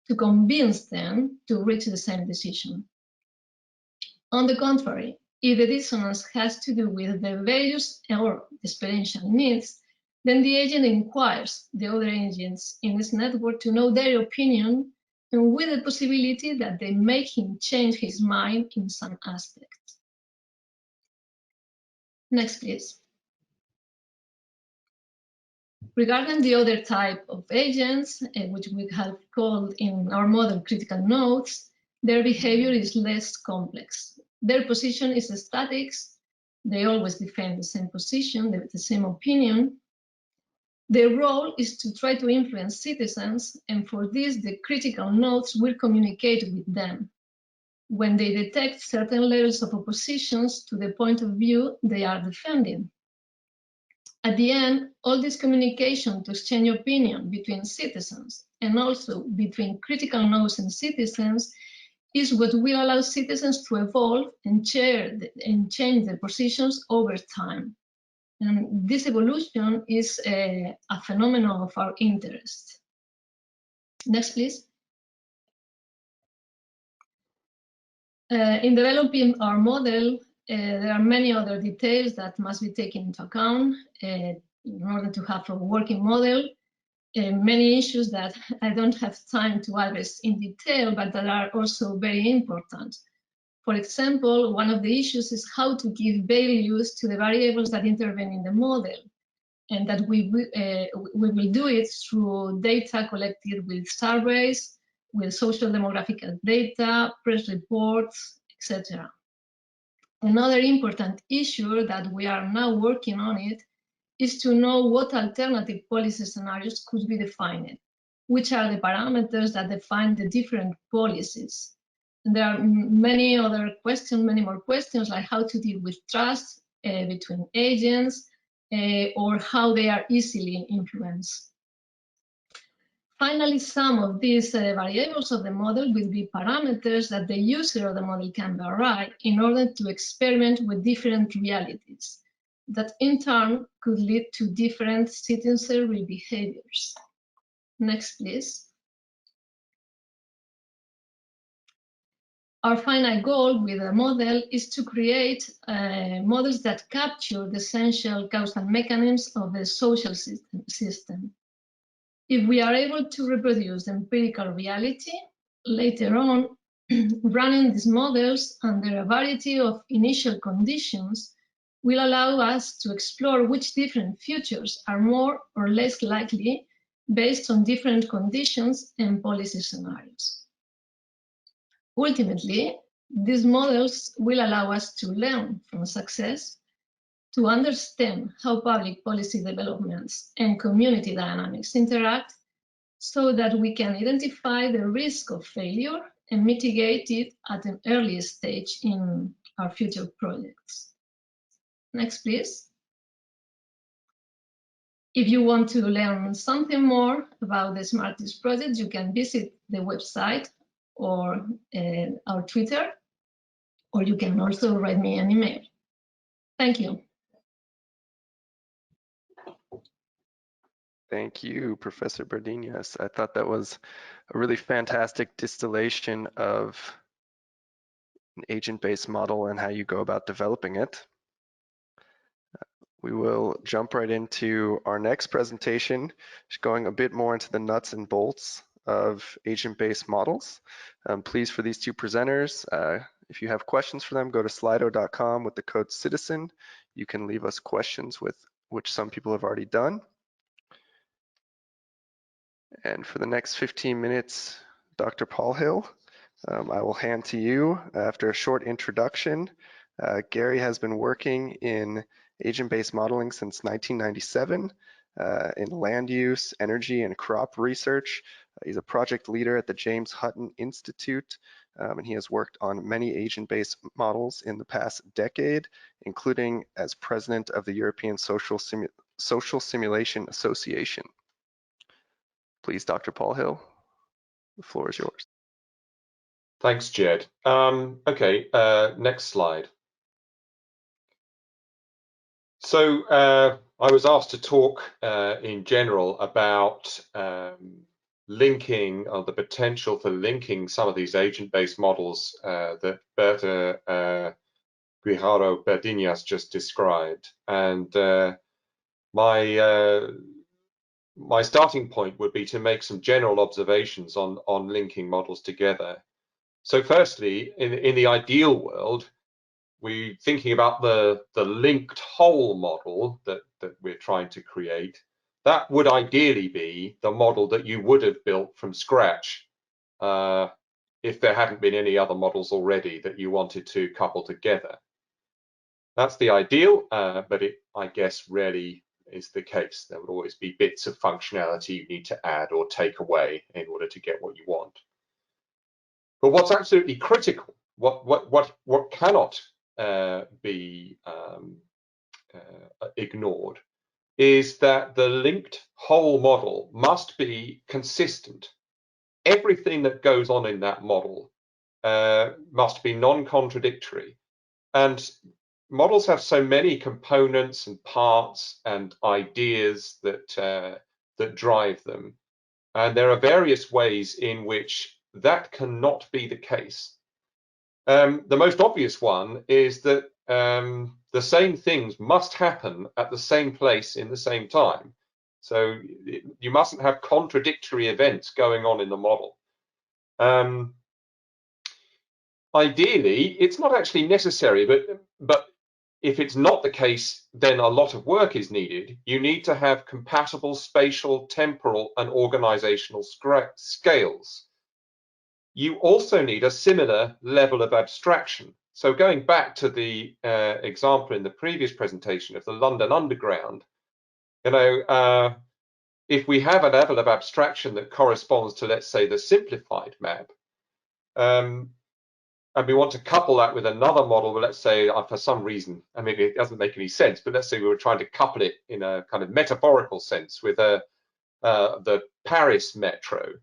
to convince them to reach the same decision. On the contrary, if the dissonance has to do with the values or experiential needs, then the agent inquires the other agents in its network to know their opinion, and with the possibility that they make him change his mind in some aspects. Next, please. Regarding the other type of agents, which we have called in our model critical nodes, their behavior is less complex. Their position is static. They always defend the same position, the same opinion. Their role is to try to influence citizens, and for this, the critical nodes will communicate with them when they detect certain levels of oppositions to the point of view they are defending. At the end, all this communication to exchange opinion between citizens and also between critical nodes and citizens is what will allow citizens to evolve and change their positions over time. And this evolution is a phenomenon of our interest. Next, please. In developing our model, there are many other details that must be taken into account in order to have a working model. Many issues that I don't have time to address in detail, but that are also very important. For example, one of the issues is how to give values to the variables that intervene in the model, and that we will do it through data collected with surveys, with social demographic data, press reports, etc. Another important issue that we are now working on it is to know what alternative policy scenarios could be defined, which are the parameters that define the different policies. And there are many other questions, many more questions, like how to deal with trust between agents, or how they are easily influenced. Finally, some of these variables of the model will be parameters that the user of the model can vary in order to experiment with different realities that in turn could lead to different citizenry behaviors. Next, please. Our final goal with the model is to create models that capture the essential causal mechanisms of the social system. If we are able to reproduce the empirical reality, later on, running these models under a variety of initial conditions will allow us to explore which different futures are more or less likely based on different conditions and policy scenarios. Ultimately, these models will allow us to learn from success, to understand how public policy developments and community dynamics interact, so that we can identify the risk of failure and mitigate it at an early stage in our future projects. Next, please. If you want to learn something more about the Smarties project, you can visit the website or our Twitter. or you can also write me an email. Thank you.
Thank you, Professor Bardinas. I thought that was a really fantastic distillation of an agent-based model and how you go about developing it. We will jump right into our next presentation, just going a bit more into the nuts and bolts of agent-based models. Please, for these two presenters, if you have questions for them, go to slido.com with the code CITIZEN. You can leave us questions, with which some people have already done. And for the next 15 minutes, Dr. Paul Hill, I will hand to you after a short introduction. Gary has been working in agent-based modeling since 1997 in land use, energy, and crop research. He's a project leader at the James Hutton Institute, and he has worked on many agent-based models in the past decade, including as president of the European Social Simulation Association. Please, Dr. Paul Hill, the floor is yours.
Thanks, Jed. Okay, next slide. So I was asked to talk in general about linking, or the potential for linking some of these agent-based models that Berta Guijarro-Bardinas just described. And my starting point would be to make some general observations on linking models together. So firstly, in the ideal world, we're thinking about the linked whole model that we're trying to create. That would ideally be the model that you would have built from scratch if there hadn't been any other models already that you wanted to couple together. That's the ideal, but it, I guess, rarely is the case. There would always be bits of functionality you need to add or take away in order to get what you want. But what's absolutely critical, what cannot be ignored, is that the linked whole model must be consistent. Everything that goes on in that model must be non-contradictory. And models have so many components and parts and ideas that drive them. And there are various ways in which that cannot be the case. The most obvious one is that the same things must happen at the same place in the same time. So you mustn't have contradictory events going on in the model. Ideally, it's not actually necessary, but if it's not the case, then a lot of work is needed. You need to have compatible spatial, temporal, and organizational scales. You also need a similar level of abstraction. So going back to the example in the previous presentation of the London Underground, you know, if we have a level of abstraction that corresponds to, let's say, the simplified map, and we want to couple that with another model, but let's say for some reason, I mean, it doesn't make any sense, but let's say we were trying to couple it in a kind of metaphorical sense with the Paris metro.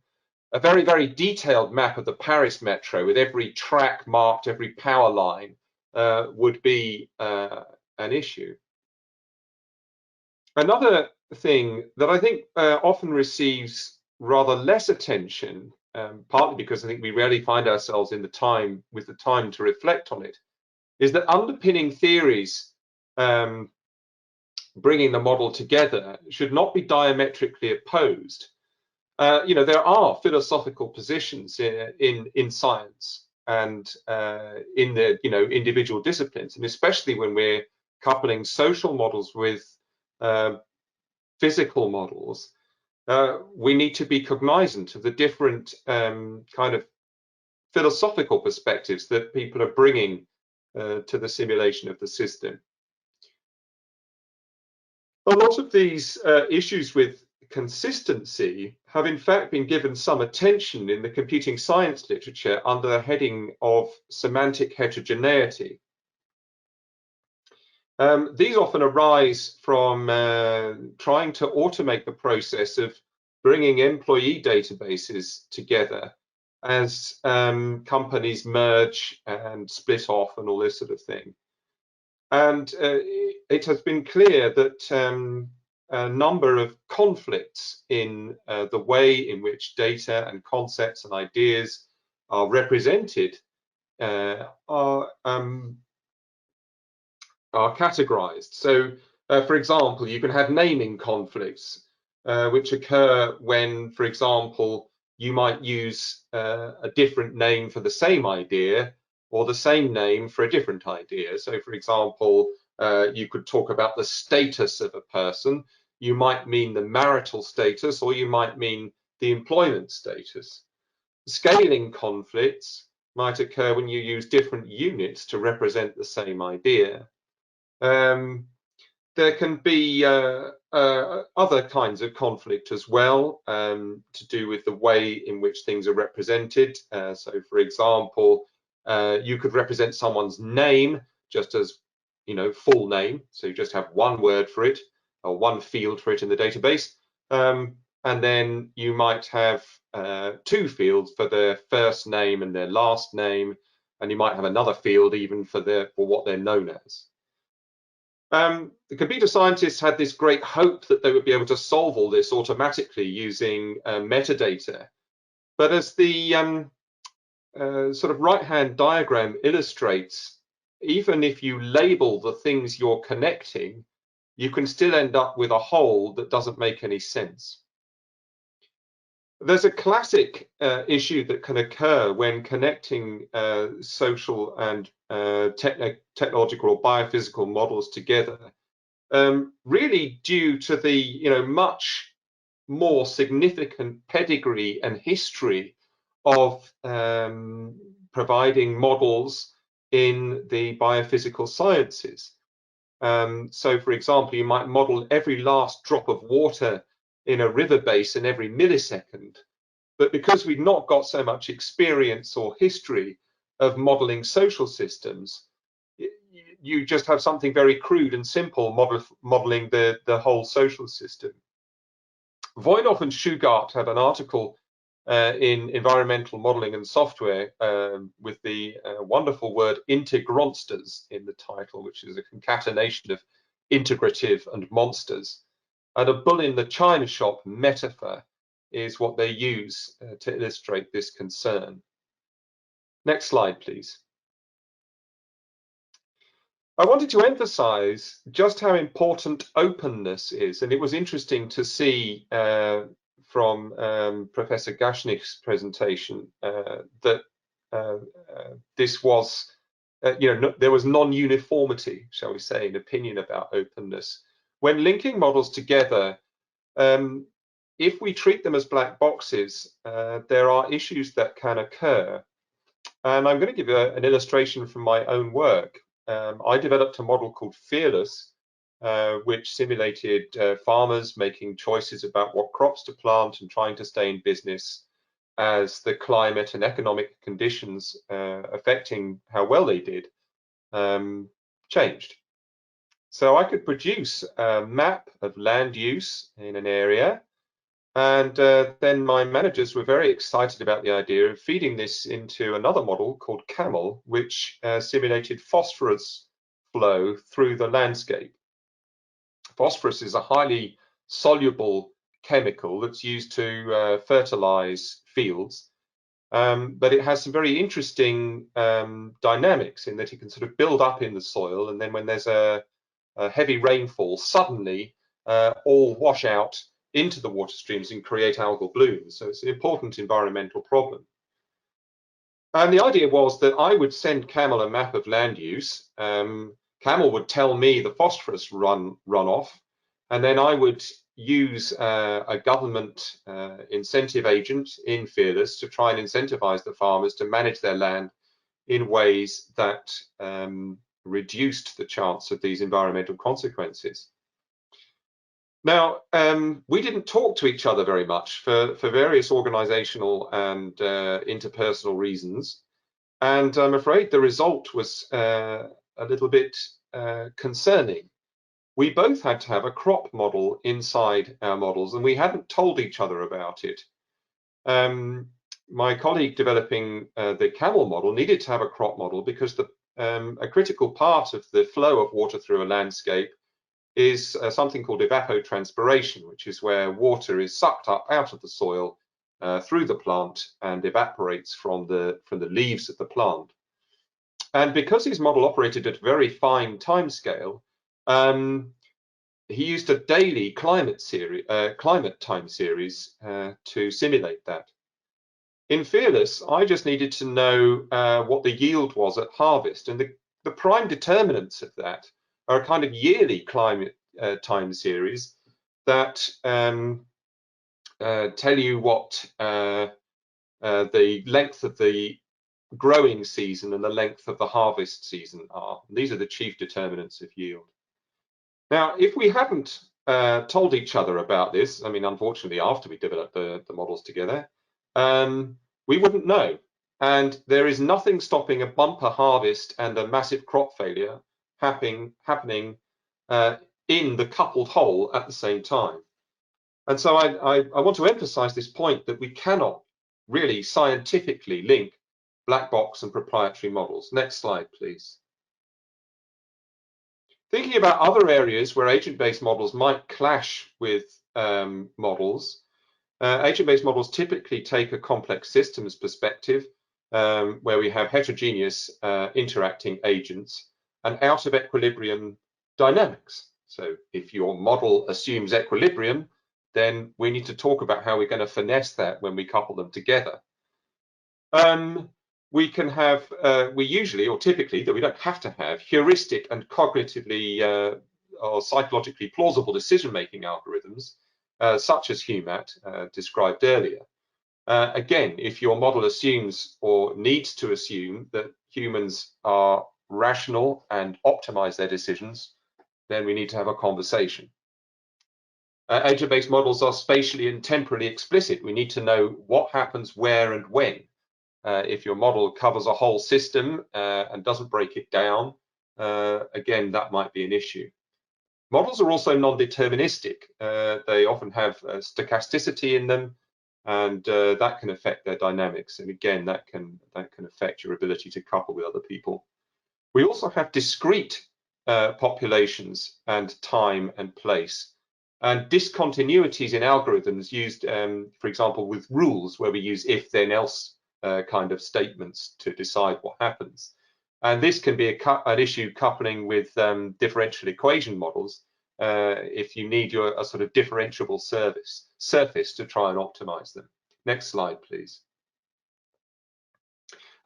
A very, very detailed map of the Paris metro with every track marked, every power line would be an issue. Another thing that I think often receives rather less attention, partly because I think we rarely find ourselves in the time to reflect on it, is that underpinning theories bringing the model together should not be diametrically opposed. You know, there are philosophical positions in science and in the individual disciplines, and especially when we're coupling social models with physical models, we need to be cognizant of the different kind of philosophical perspectives that people are bringing to the simulation of the system. A lot of these issues with consistency have in fact been given some attention in the computing science literature under the heading of semantic heterogeneity. These often arise from trying to automate the process of bringing employee databases together as companies merge and split off and all this sort of thing. And it has been clear that a number of conflicts in the way in which data and concepts and ideas are represented are categorized. So, for example, you can have naming conflicts, which occur when, for example, you might use a different name for the same idea or the same name for a different idea. So, for example, you could talk about the status of a person. You might mean the marital status, or you might mean the employment status. Scaling conflicts might occur when you use different units to represent the same idea. There can be other kinds of conflict as well, to do with the way in which things are represented. So, for example, you could represent someone's name just as, full name. So you just have one word for it, or one field for it in the database. And then you might have two fields for their first name and their last name, and you might have another field even for what they're known as. The computer scientists had this great hope that they would be able to solve all this automatically using metadata. But as the sort of right-hand diagram illustrates, even if you label the things you're connecting, you can still end up with a whole that doesn't make any sense. There's a classic issue that can occur when connecting social and technological or biophysical models together, really due to the much more significant pedigree and history of providing models in the biophysical sciences. So, for example, you might model every last drop of water in a river basin every millisecond. But because we've not got so much experience or history of modeling social systems, you just have something very crude and simple modeling the whole social system. Voinoff and Shugart have an article in Environmental Modeling and Software with the wonderful word integronsters in the title, which is a concatenation of integrative and monsters. And a bull in the china shop metaphor is what they use to illustrate this concern. Next slide, please. I wanted to emphasize just how important openness is, and it was interesting to see from Professor Gashnick's presentation that this was, there was non-uniformity, shall we say, in opinion about openness. When linking models together, if we treat them as black boxes, there are issues that can occur. And I'm going to give you an illustration from my own work. I developed a model called Fearless, which simulated farmers making choices about what crops to plant and trying to stay in business as the climate and economic conditions affecting how well they did changed. So I could produce a map of land use in an area, and then my managers were very excited about the idea of feeding this into another model called CAMEL, which simulated phosphorus flow through the landscape. Phosphorus is a highly soluble chemical that's used to fertilize fields, but it has some very interesting dynamics in that it can sort of build up in the soil, and then when there's a heavy rainfall, suddenly all wash out into the water streams and create algal blooms. So it's an important environmental problem. And the idea was that I would send CAMEL a map of land use. CAMEL would tell me the phosphorus runoff, and then I would use a government incentive agent in Fearless to try and incentivize the farmers to manage their land in ways that reduced the chance of these environmental consequences. Now, we didn't talk to each other very much for various organizational and interpersonal reasons. And I'm afraid the result was a little bit concerning. We both had to have a crop model inside our models, and we hadn't told each other about it. my colleague developing the camel model needed to have a crop model because a critical part of the flow of water through a landscape is something called evapotranspiration, which is where water is sucked up out of the soil through the plant and evaporates from the leaves of the plant. And because his model operated at a very fine time scale, he used a daily climate time series to simulate that. In Fearless, I just needed to know what the yield was at harvest, and the prime determinants of that are a kind of yearly climate time series that tell you what the length of the growing season and the length of the harvest season are. These are the chief determinants of yield. Now, if we hadn't told each other about this, I mean, unfortunately, after we developed the models together, we wouldn't know. And there is nothing stopping a bumper harvest and a massive crop failure happening in the coupled whole at the same time. And so I want to emphasize this point that we cannot really scientifically link black box and proprietary models. Next slide, please. Thinking about other areas where agent-based models might clash with models, agent-based models typically take a complex systems perspective where we have heterogeneous interacting agents and out of equilibrium dynamics. So if your model assumes equilibrium, then we need to talk about how we're going to finesse that when we couple them together. We can have, we usually or typically, that we don't have to have, heuristic and cognitively or psychologically plausible decision-making algorithms, such as HUMAT described earlier. Again, if your model assumes or needs to assume that humans are rational and optimize their decisions, then we need to have a conversation. Agent-based models are spatially and temporally explicit. We need to know what happens where and when. If your model covers a whole system and doesn't break it down, again, that might be an issue. Models are also non-deterministic. They often have stochasticity in them, and that can affect their dynamics. And again, that can affect your ability to couple with other people. We also have discrete populations and time and place, and discontinuities in algorithms used, for example, with rules where we use if then else kind of statements to decide what happens. And this can be an issue coupling with differential equation models if you need a sort of differentiable surface to try and optimize them. Next slide, please.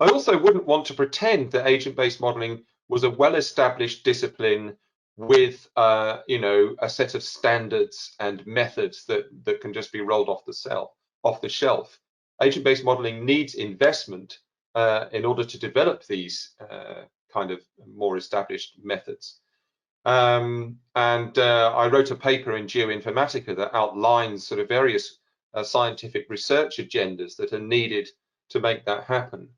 I also wouldn't want to pretend that agent-based modeling was a well-established discipline with you know, a set of standards and methods that can just be rolled off the shelf. Agent-based modeling needs investment in order to develop these kind of more established methods. And I wrote a paper in Geoinformatica that outlines sort of various scientific research agendas that are needed to make that happen.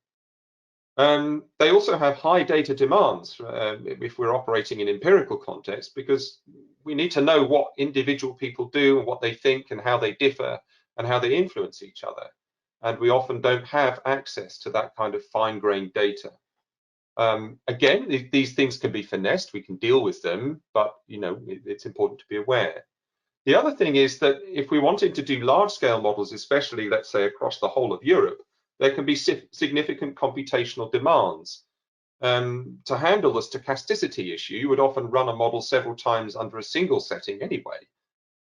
They also have high data demands if we're operating in empirical context, because we need to know what individual people do and what they think and how they differ and how they influence each other. And we often don't have access to that kind of fine-grained data. Again, these things can be finessed, we can deal with them, but you know, it's important to be aware. The other thing is that if we wanted to do large-scale models, especially let's say across the whole of Europe, there can be significant computational demands. To handle the stochasticity issue, you would often run a model several times under a single setting anyway.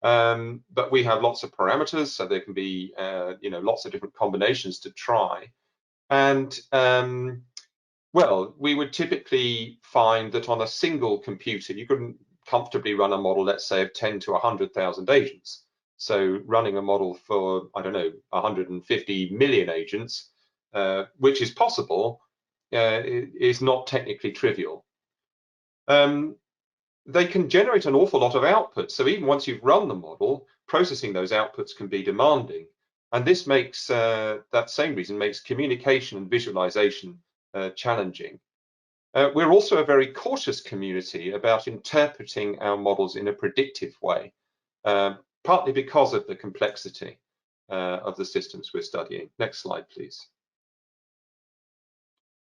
But we have lots of parameters, so there can be you know, lots of different combinations to try. And well, we would typically find that on a single computer, you couldn't comfortably run a model, let's say, of 10 to 100,000 agents. So running a model for, I don't know, 150 million agents, which is possible, is not technically trivial. They can generate an awful lot of output. So even once you've run the model, processing those outputs can be demanding. And this makes, that same reason makes communication and visualization challenging. We're also a very cautious community about interpreting our models in a predictive way, partly because of the complexity. of the systems we're studying. Next slide, please.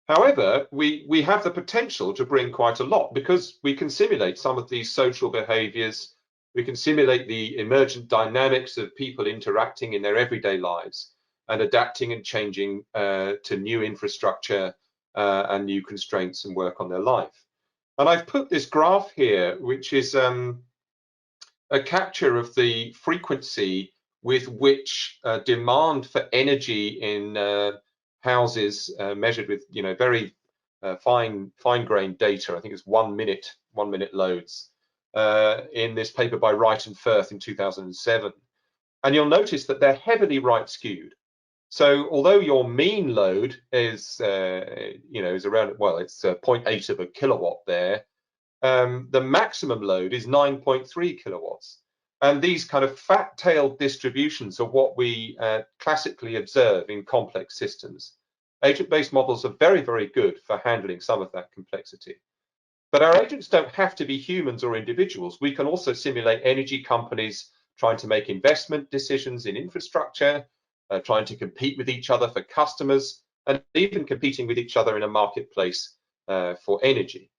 However, we have the potential to bring quite a lot because we can simulate some of these social behaviors. We can simulate the emergent dynamics of people interacting in their everyday lives and adapting and changing to new infrastructure and new constraints and work on their life. And I've put this graph here, which is a capture of the frequency with which demand for energy in houses measured with very fine-grained data. I think it's 1 minute loads in this paper by Wright and Firth in 2007. And you'll notice that they're heavily right skewed. So although your mean load is is around, well, it's 0.8 of a kilowatt there, the maximum load is 9.3 kilowatts. And these kind of fat-tailed distributions are what we classically observe in complex systems. Agent-based models are very, very good for handling some of that complexity. But our agents don't have to be humans or individuals. We can also simulate energy companies trying to make investment decisions in infrastructure, trying to compete with each other for customers, and even competing with each other in a marketplace for energy.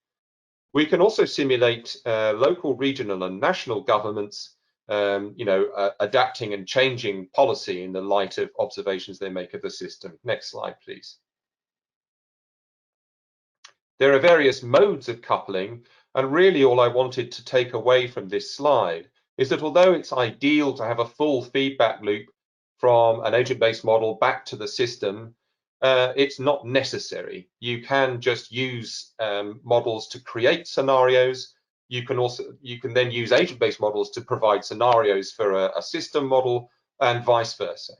We can also simulate local, regional, and national governments, adapting and changing policy in the light of observations they make of the system. Next slide, please. There are various modes of coupling, and really all I wanted to take away from this slide is that although it's ideal to have a full feedback loop from an agent-based model back to the system, it's not necessary. You can just use models to create scenarios. You can then use agent-based models to provide scenarios for a system model and vice versa.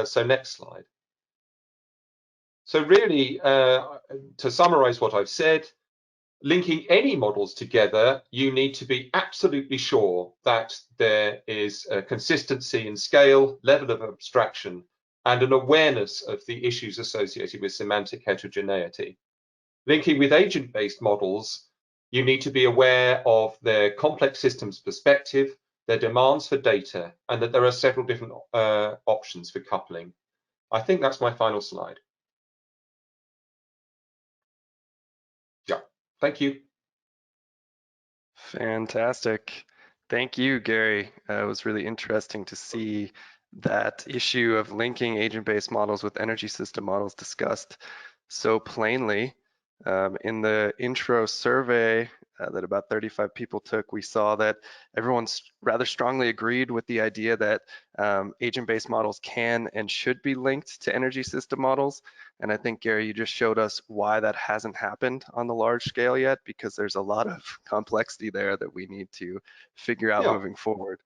So next slide. So really, to summarize what I've said, linking any models together, you need to be absolutely sure that there is a consistency in scale, level of abstraction, and an awareness of the issues associated with semantic heterogeneity. Linking with agent-based models, you need to be aware of their complex systems perspective, their demands for data, and that there are several different options for coupling. I think that's my final slide. Yeah, thank you.
Fantastic. Thank you, Gary. It was really interesting to see that issue of linking agent-based models with energy system models discussed so plainly. In the intro survey that about 35 people took, we saw that everyone rather strongly agreed with the idea that agent-based models can and should be linked to energy system models. And I think, Gary, you just showed us why that hasn't happened on the large scale yet, because there's a lot of complexity there that we need to figure out moving forward.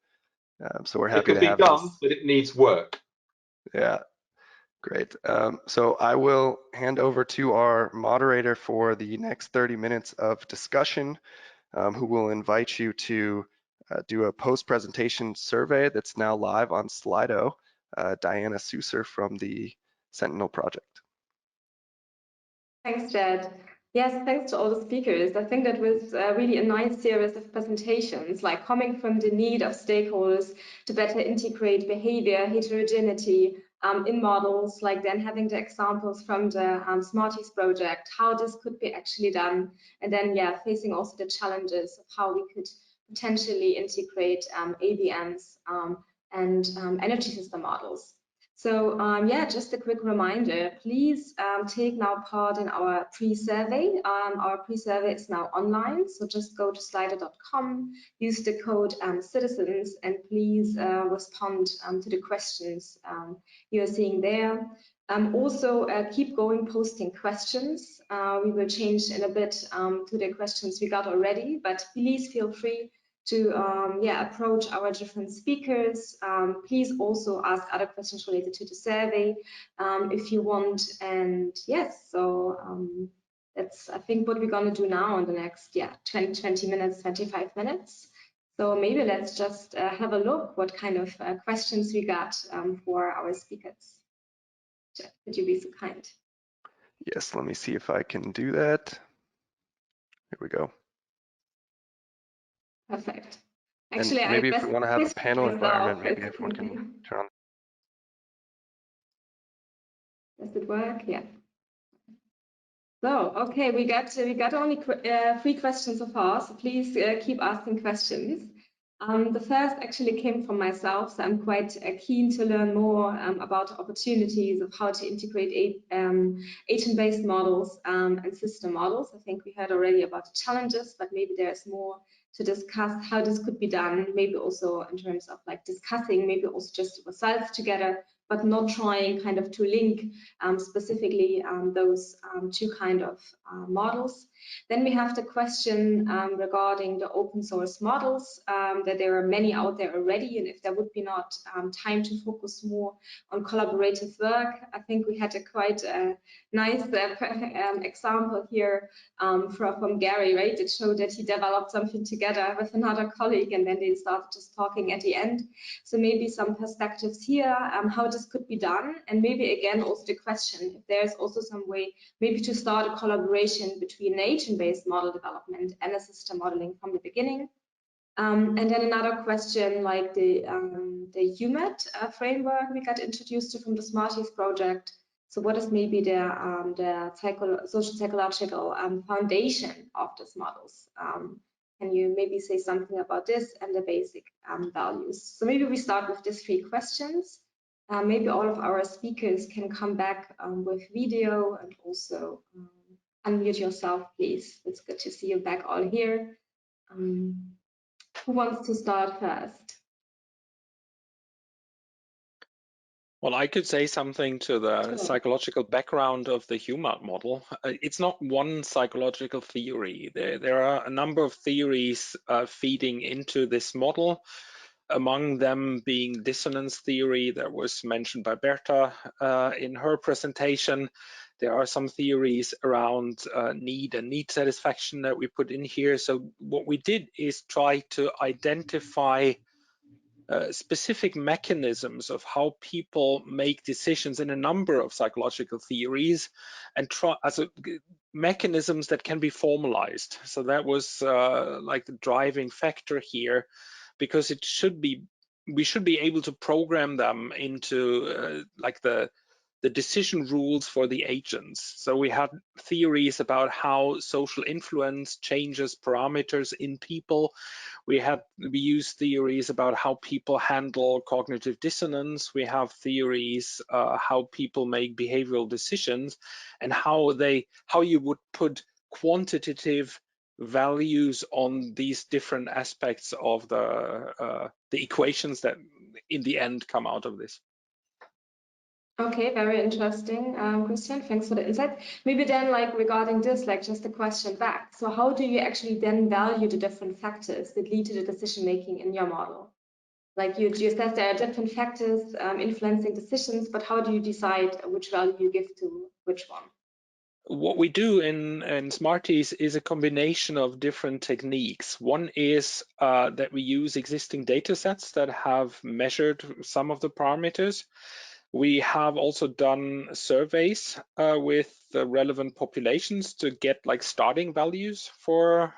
So we're happy to have
it can be done,
this.
but it needs work.
Yeah, great. So I will hand over to our moderator for the next 30 minutes of discussion, who will invite you to do a post-presentation survey that's now live on Slido, Diana Susser from the Sentinel project.
Thanks, Jed. Yes, thanks to all the speakers. I think that was really a nice series of presentations, like coming from the need of stakeholders to better integrate behavior, heterogeneity in models, like then having the examples from the Smarties project, how this could be actually done, and then, yeah, facing also the challenges of how we could potentially integrate ABMs and energy system models. So yeah, just a quick reminder, please take now part in our pre-survey. Our pre-survey is now online, so just go to slido.com, use the code citizens, and please respond to the questions you are seeing there. Also, keep going posting questions. We will change in a bit to the questions we got already, but please feel free to approach our different speakers. Please also ask other questions related to the survey if you want. And yes, so that's, I think, what we're going to do now in the next 20 minutes, 25 minutes. So maybe let's just have a look what kind of questions we got for our speakers. Jeff, would you be so kind?
Yes, let me see if I can do that. Here we go.
Perfect.
Actually, and maybe if we want to have a panel environment, maybe everyone can turn on.
Does it work? Yeah. So, okay, we got only 3 questions so far, so please keep asking questions. The first actually came from myself, so I'm quite keen to learn more about opportunities of how to integrate agent-based models and system models. I think we heard already about the challenges, but maybe there's more to discuss how this could be done, maybe also in terms of like discussing, maybe also just results together, but not trying kind of to link specifically those 2 kind of models. Then we have the question regarding the open source models, that there are many out there already, and if there would be not time to focus more on collaborative work. I think we had a quite nice example here from Gary, right? It showed that he developed something together with another colleague, and then they started just talking at the end. So maybe some perspectives here, how this could be done, and maybe again also the question if there's also some way maybe to start a collaboration between agent-based model development and a system modeling from the beginning. And then another question like the UMET framework we got introduced to from the Smarties project. So what is maybe the social psychological foundation of these models? Can you maybe say something about this and the basic values? So maybe we start with these 3 questions. Maybe all of our speakers can come back with video, and also unmute yourself, please. It's good to see you back all here. Who wants to start first?
Well, I could say something to the psychological background of the HUMAT model. It's not one psychological theory. There are a number of theories feeding into this model, among them being dissonance theory that was mentioned by Berta in her presentation. There are some theories around need and need satisfaction that we put in here. So what we did is try to identify specific mechanisms of how people make decisions in a number of psychological theories, and try as mechanisms that can be formalized. So that was like the driving factor here, because we should be able to program them into like the decision rules for the agents. So we had theories about how social influence changes parameters in people. We use theories about how people handle cognitive dissonance. We have theories how people make behavioral decisions, and how you would put quantitative values on these different aspects of the equations that in the end come out of this.
Okay, very interesting, Christian. Thanks for the insight. Maybe then, like regarding this, like just a question back. So how do you actually then value the different factors that lead to the decision making in your model? Like you said, there are different factors influencing decisions, but how do you decide which value you give to which one?
What we do in Smarties is a combination of different techniques. One is that we use existing data sets that have measured some of the parameters. We have also done surveys with the relevant populations to get like starting values for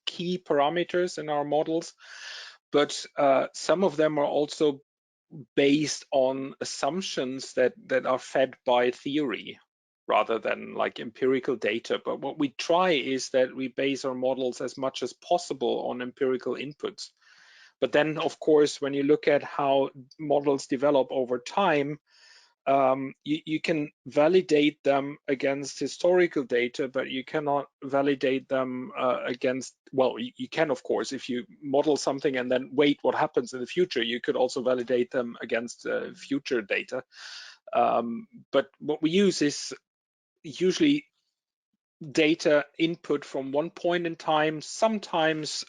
key parameters in our models. But some of them are also based on assumptions that are fed by theory rather than like empirical data. But what we try is that we base our models as much as possible on empirical inputs. But then, of course, when you look at how models develop over time, you can validate them against historical data, but you cannot validate them against, well, you can, of course, if you model something and then wait what happens in the future, you could also validate them against future data. But what we use is usually data input from one point in time. Sometimes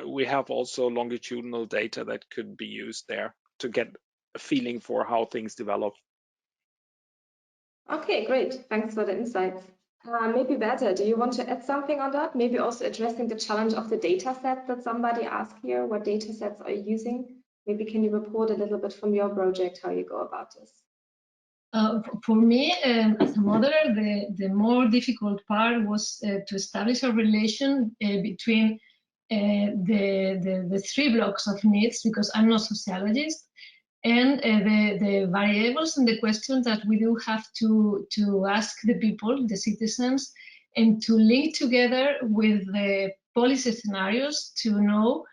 we have also longitudinal data that could be used there to get a feeling for how things develop.
Okay, great. Thanks for the insights. Maybe Berta, do you want to add something on that? Maybe also addressing the challenge of the data set that somebody asked here. What data sets are you using? Maybe can you report a little bit from your project how you go about this?
For me, as a modeler, the more difficult part was to establish a relation between the 3 blocks of needs, because I'm not a sociologist, and the variables and the questions that we do have to ask the people, the citizens, and to link together with the policy scenarios to know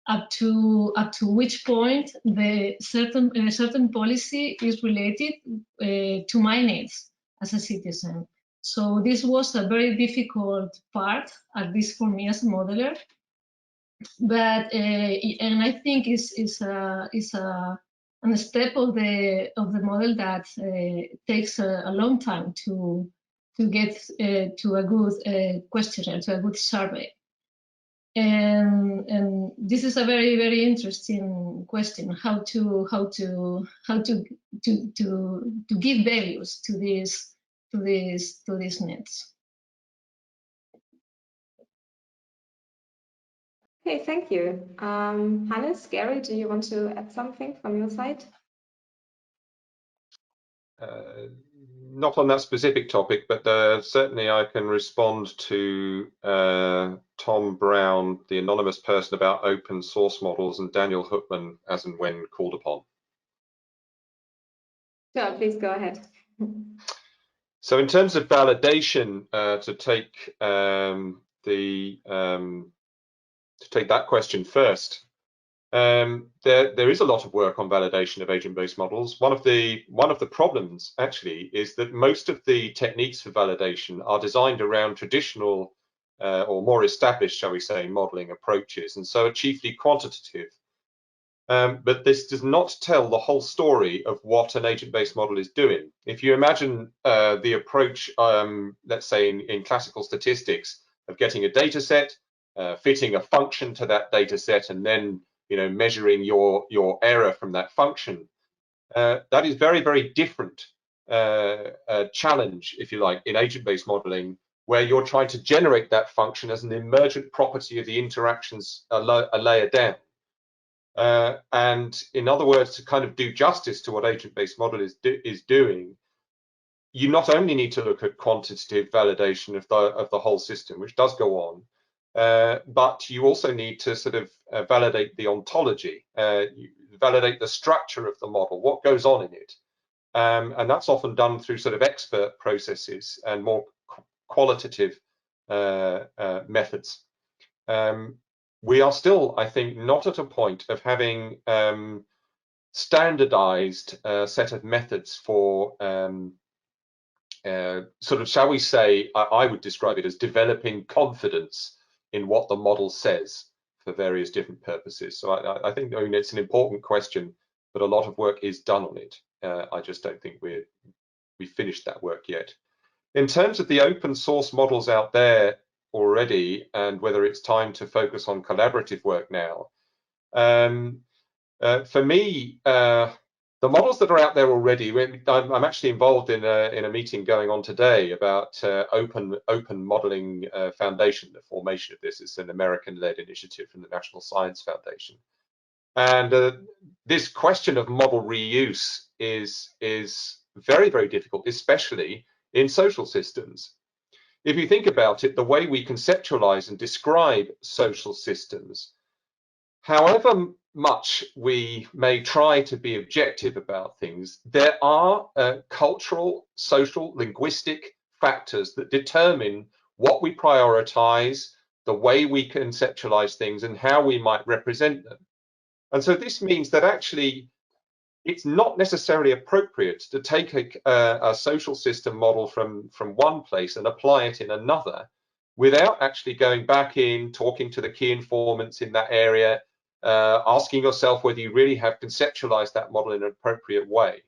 up to which point the certain policy is related to my needs as a citizen. So this was a very difficult part, at least for me as a modeler. But and I think is a step of the model that takes a long time to get to a good questionnaire, to a good survey. And this is a very interesting question: how to give values to these needs.
Okay, thank you. Hannes, Gary, do you want to add something from your side?
Not on that specific topic, but certainly I can respond to Tom Brown, the anonymous person, about open source models, and Daniel Hookman as and when called upon.
Sure, please go ahead.
So in terms of validation, to take that question first, there is a lot of work on validation of agent-based models. One of the problems actually is that most of the techniques for validation are designed around traditional or more established, shall we say, modeling approaches, and so are chiefly quantitative. But this does not tell the whole story of what an agent-based model is doing. If you imagine the approach, let's say in classical statistics, of getting a data set, fitting a function to that data set, and then measuring your error from that function, that is very different challenge, if you like, in agent-based modeling, where you're trying to generate that function as an emergent property of the interactions a layer down. And in other words, to kind of do justice to what agent-based model is doing, you not only need to look at quantitative validation of the whole system, which does go on, but you also need to sort of validate the ontology, validate the structure of the model, what goes on in it. And that's often done through sort of expert processes and more qualitative methods. We are still, I think, not at a point of having standardized set of methods for sort of, shall we say, I would describe it as developing confidence in what the model says for various different purposes. So I think, I mean, it's an important question, but a lot of work is done on it. I just don't think we've finished that work yet. In terms of the open source models out there already, and whether it's time to focus on collaborative work now, for me, the models that are out there already, I'm actually involved in a meeting going on today about Open Modeling Foundation, the formation of this. It's an American-led initiative from the National Science Foundation. And this question of model reuse is very difficult, especially in social systems. If you think about it, the way we conceptualize and describe social systems, however much we may try to be objective about things, there are cultural, social, linguistic factors that determine what we prioritize, the way we conceptualize things, and how we might represent them. And so this means that actually it's not necessarily appropriate to take a social system model from one place and apply it in another without actually going back in, talking to the key informants in that area, asking yourself whether you really have conceptualized that model in an appropriate way.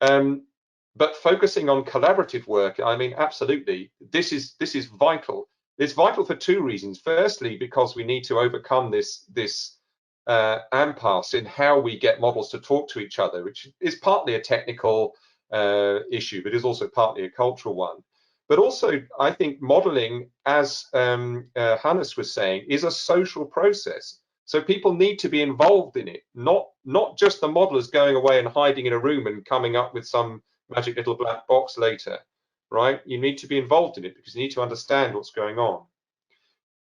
But focusing on collaborative work, I mean, absolutely, this is vital. It's vital for two reasons. Firstly, because we need to overcome this impasse in how we get models to talk to each other, which is partly a technical issue, but is also partly a cultural one. But also, I think modeling, as Hannes was saying, is a social process. So people need to be involved in it, not just the modelers going away and hiding in a room and coming up with some magic little black box later, right? You need to be involved in it because you need to understand what's going on.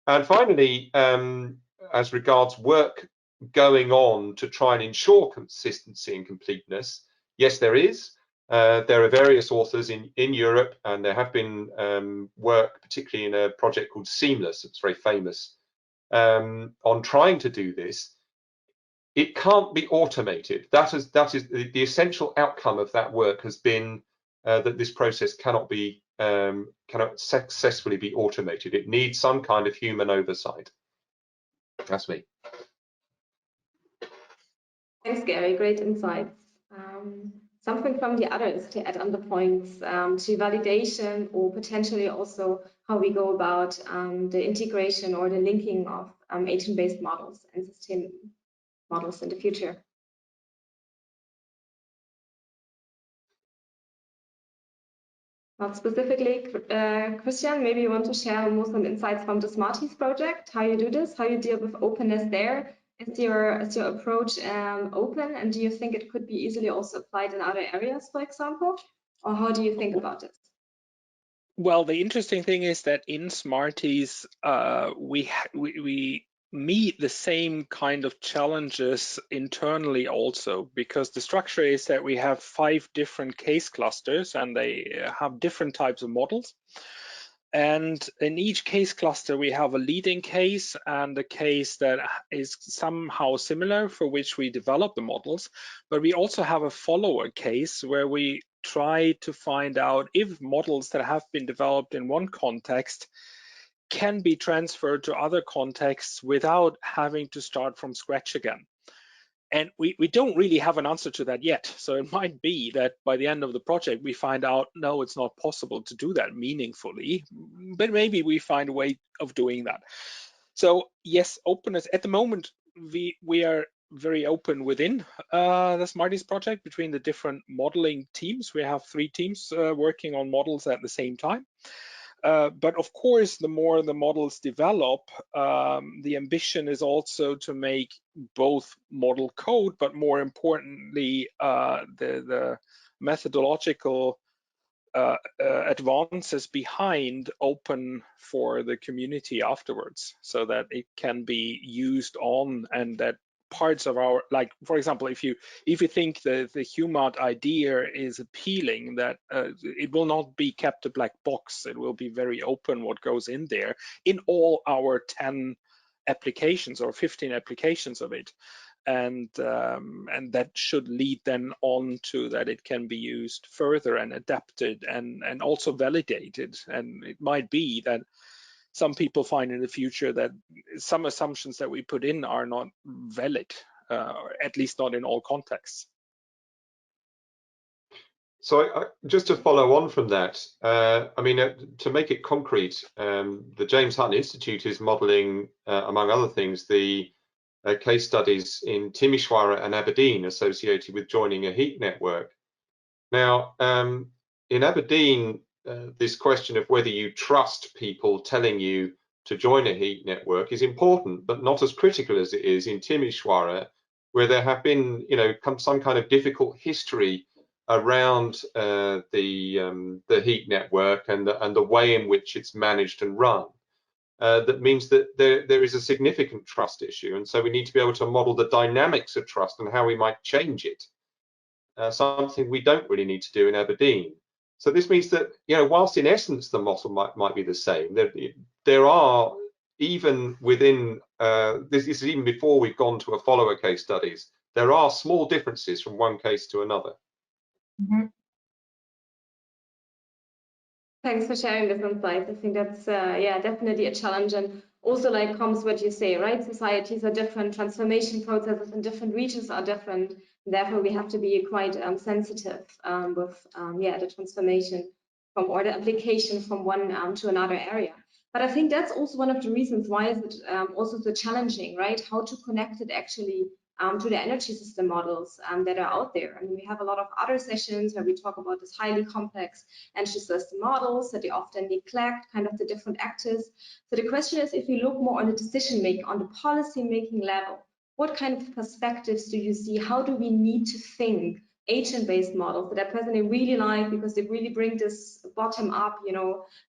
And finally, as regards work going on to try and ensure consistency and completeness? Yes, there is. There are various authors in Europe, and there have been work, particularly in a project called Seamless, it's very famous, on trying to do this. It can't be automated. That is the essential outcome of that work has been that this process cannot successfully be automated. It needs some kind of human oversight. That's me.
Thanks, Gary. Great insights. Something from the others to add on the points to validation, or potentially also how we go about the integration or the linking of agent-based models and system models in the future. Not specifically, Christian, maybe you want to share more some insights from the Smarties project, how you do this, how you deal with openness there. Is your approach open, and do you think it could be easily also applied in other areas, for example? Or how do you think about this?
Well, the interesting thing is that in Smarties, we meet the same kind of challenges internally also, because the structure is that we have 5 different case clusters and they have different types of models. And in each case cluster, we have a leading case and a case that is somehow similar for which we develop the models. But we also have a follower case where we try to find out if models that have been developed in one context can be transferred to other contexts without having to start from scratch again. And we don't really have an answer to that yet. So it might be that by the end of the project, we find out, no, it's not possible to do that meaningfully, but maybe we find a way of doing that. So yes, openness. At the moment, we are very open within the Smarties project between the different modeling teams. We have 3 teams working on models at the same time. But of course, the more the models develop, the ambition is also to make both model code, but more importantly, the methodological advances behind open for the community afterwards, so that it can be used on, and that parts of our, like for example, if you think the HUMAT idea is appealing, that it will not be kept a black box. It will be very open what goes in there in all our 10 applications or 15 applications of it. And that should lead then on to that it can be used further and adapted and also validated. And it might be that some people find in the future that some assumptions that we put in are not valid, or at least not in all contexts.
So just to follow on from that, I mean, to make it concrete, the James Hutton Institute is modeling, among other things, the case studies in Timisoara and Aberdeen associated with joining a heat network. Now, in Aberdeen, this question of whether you trust people telling you to join a heat network is important, but not as critical as it is in Timisoara, where there have been, some kind of difficult history around the heat network and the way in which it's managed and run. That means that there is a significant trust issue, and so we need to be able to model the dynamics of trust and how we might change it. Something we don't really need to do in Aberdeen. So this means that, whilst in essence the model might be the same, there are, even within this is even before we've gone to a follower case studies, there are small differences from one case to another.
Mm-hmm. Thanks for sharing this insight. I think that's definitely a challenge, and also like comes what you say, right? Societies are different, transformation processes in different regions are different. Therefore, we have to be quite sensitive with the transformation or the application from one to another area. But I think that's also one of the reasons why is it also so challenging, right? How to connect it actually to the energy system models that are out there. I mean, we have a lot of other sessions where we talk about this highly complex energy system models that they often neglect kind of the different actors. So the question is, if you look more on the decision making, on the policy making level, what kind of perspectives do you see? How do we need to think agent-based models that I personally really like, because they really bring this bottom-up,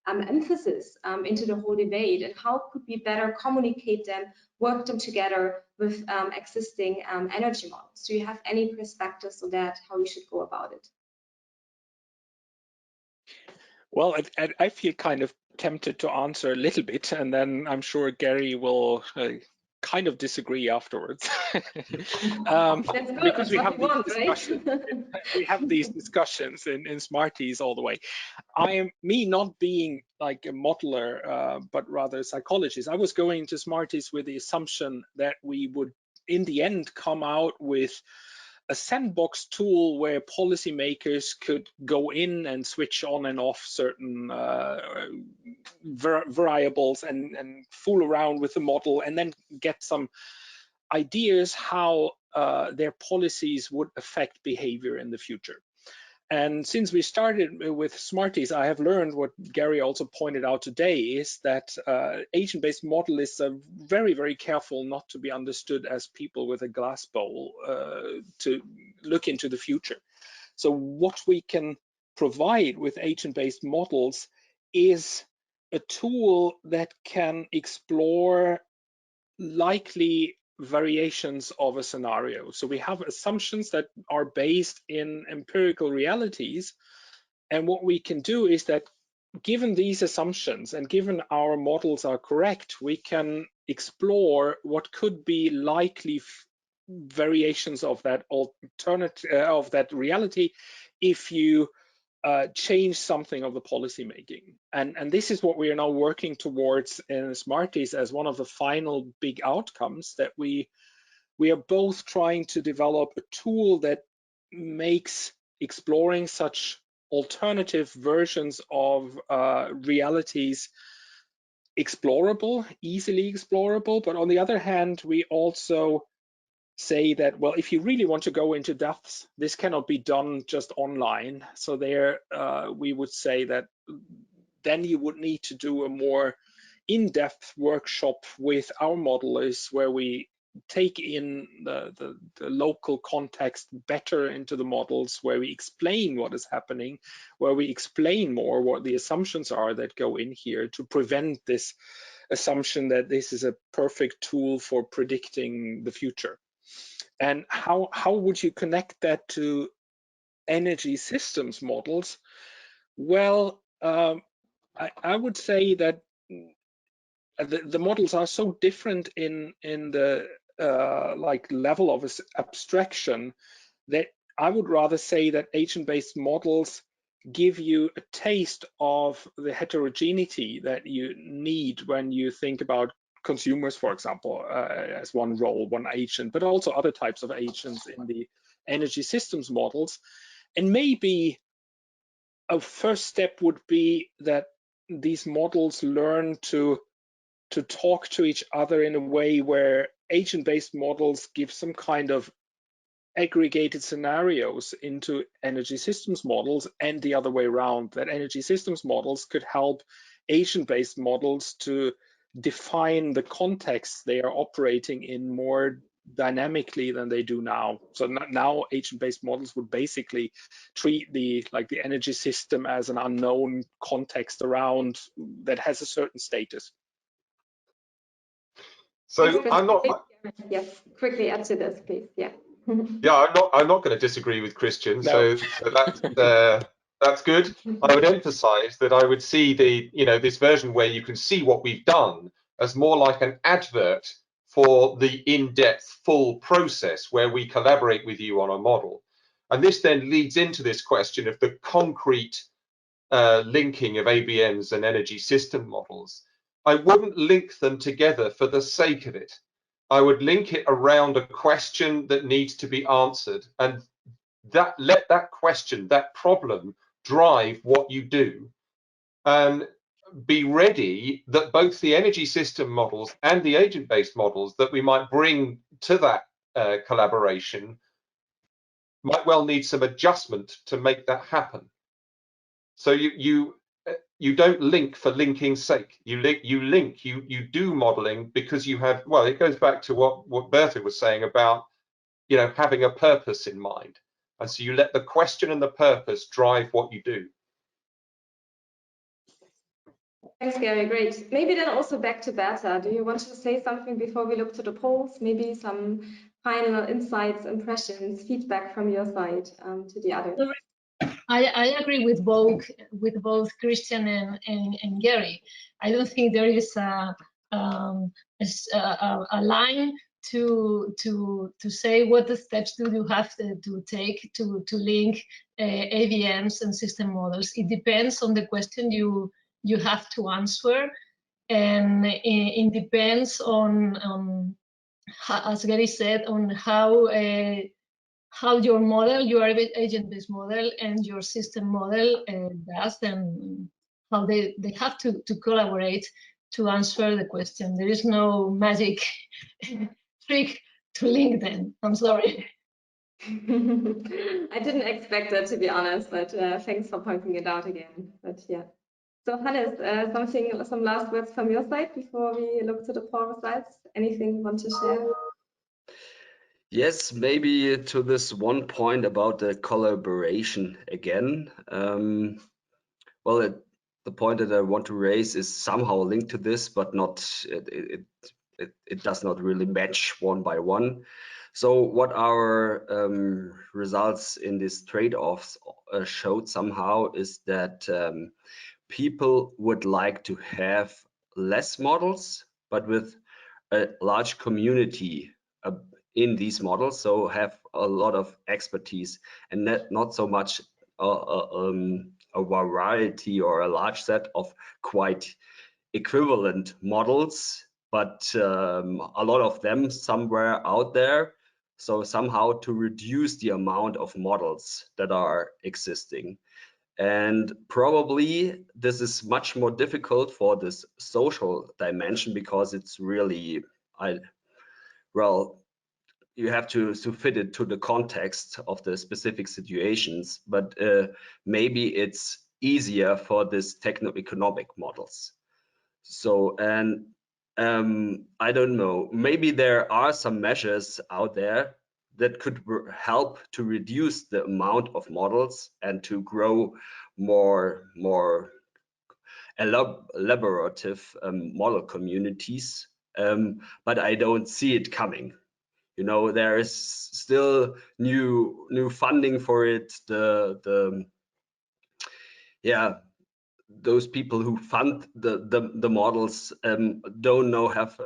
emphasis into the whole debate, and how could we better communicate them, work them together with existing energy models. Do you have any perspectives on that, how we should go about it?
Well, I feel kind of tempted to answer a little bit, and then I'm sure Gary will kind of disagree afterwards.
That's good.
Because
That's what we want, right?
we have these discussions in Smarties all the way. Me not being like a modeler, but rather a psychologist, I was going to Smarties with the assumption that we would, in the end, come out with a sandbox tool where policymakers could go in and switch on and off certain variables and fool around with the model, and then get some ideas how their policies would affect behavior in the future. And since we started with Smarties, I have learned what Gary also pointed out today, is that agent-based modelists are very, very careful not to be understood as people with a glass bowl to look into the future. So what we can provide with agent-based models is a tool that can explore likely variations of a scenario. So we have assumptions that are based in empirical realities. And what we can do is that, given these assumptions and given our models are correct, we can explore what could be likely variations of that of that reality if you change something of the policy making. And this is what we are now working towards in Smarties as one of the final big outcomes, that we are both trying to develop a tool that makes exploring such alternative versions of realities explorable, easily explorable. But on the other hand, we also say that, well, if you really want to go into depths, this cannot be done just online. So there we would say that then you would need to do a more in-depth workshop with our modelers, where we take in the local context better into the models, where we explain what is happening, where we explain more what the assumptions are that go in here, to prevent this assumption that this is a perfect tool for predicting the future. And how would you connect that to energy systems models? Well, I would say that the models are so different in the like level of abstraction, that I would rather say that agent-based models give you a taste of the heterogeneity that you need when you think about consumers, for example, as one role, one agent, but also other types of agents in the energy systems models. And maybe a first step would be that these models learn to talk to each other in a way where agent-based models give some kind of aggregated scenarios into energy systems models, and the other way around, that energy systems models could help agent-based models to define the context they are operating in more dynamically than they do now. So now agent-based models would basically treat the energy system as an unknown context around that has a certain status.
So I'm not.
Yes, quickly answer this, please. Yeah.
Yeah, I'm not going to disagree with Christian.
No.
So that's good. I would emphasize that I would see this version where you can see what we've done as more like an advert for the in-depth full process where we collaborate with you on a model. And this then leads into this question of the concrete linking of ABMs and energy system models. I wouldn't link them together for the sake of it. I would link it around a question that needs to be answered, and let that question, that problem, drive what you do, and be ready that both the energy system models and the agent-based models that we might bring to that collaboration might well need some adjustment to make that happen. So you don't link for linking's sake. You do modeling because you have, well, it goes back to what Bertha was saying about having a purpose in mind. And so you let the question and the purpose drive what you do.
Thanks, Gary. Great. Maybe then also back to Berta. Do you want to say something before we look to the polls? Maybe some final insights, impressions, feedback from your side to the others.
I agree with both Christian and Gary. I don't think there is a line to say what the steps do you have to take to link AVMs and system models. It depends on the question you have to answer, and it depends on as Gary said, on how your model, your agent-based model and your system model does, and how they have to collaborate to answer the question. There is no magic trick to link them. I'm sorry.
I didn't expect that, to be honest, but thanks for pointing it out again. But yeah. So Hannes, some last words from your side before we look to the poll results? Anything you want to share?
Yes, maybe to this one point about the collaboration again. Well, the point that I want to raise is somehow linked to this, but not it does not really match one by one. So what our results in these trade-offs showed somehow is that people would like to have less models, but with a large community in these models, so have a lot of expertise and not so much a variety or a large set of quite equivalent models, but a lot of them somewhere out there. So somehow to reduce the amount of models that are existing. And probably this is much more difficult for this social dimension because it's really, well, you have to fit it to the context of the specific situations, but maybe it's easier for this techno-economic models. So, and I don't know, maybe there are some measures out there that could help to reduce the amount of models and to grow more elaborative model communities, but I don't see it coming. You know, there is still new funding for it. Those people who fund the models do not have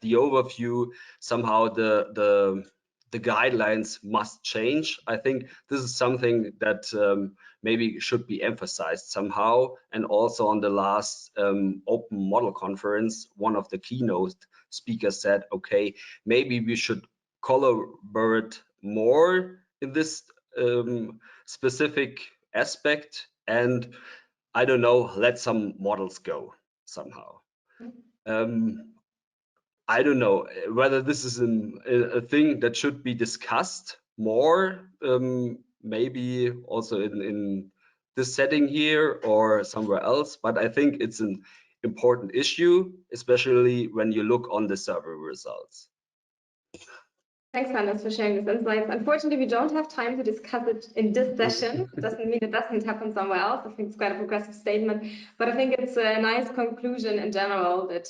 the overview. Somehow the guidelines must change. I think this is something that maybe should be emphasized somehow. And also on the last open model conference, one of the keynote speakers said, okay, maybe we should collaborate more in this specific aspect, and I don't know, let some models go somehow. I don't know whether this is a thing that should be discussed more, maybe also in this setting here or somewhere else, but I think it's an important issue, especially when you look on the survey results.
Thanks, Hannes, for sharing these insights. Unfortunately, we don't have time to discuss it in this session. It doesn't mean it doesn't happen somewhere else. I think it's quite a progressive statement, but I think it's a nice conclusion in general that,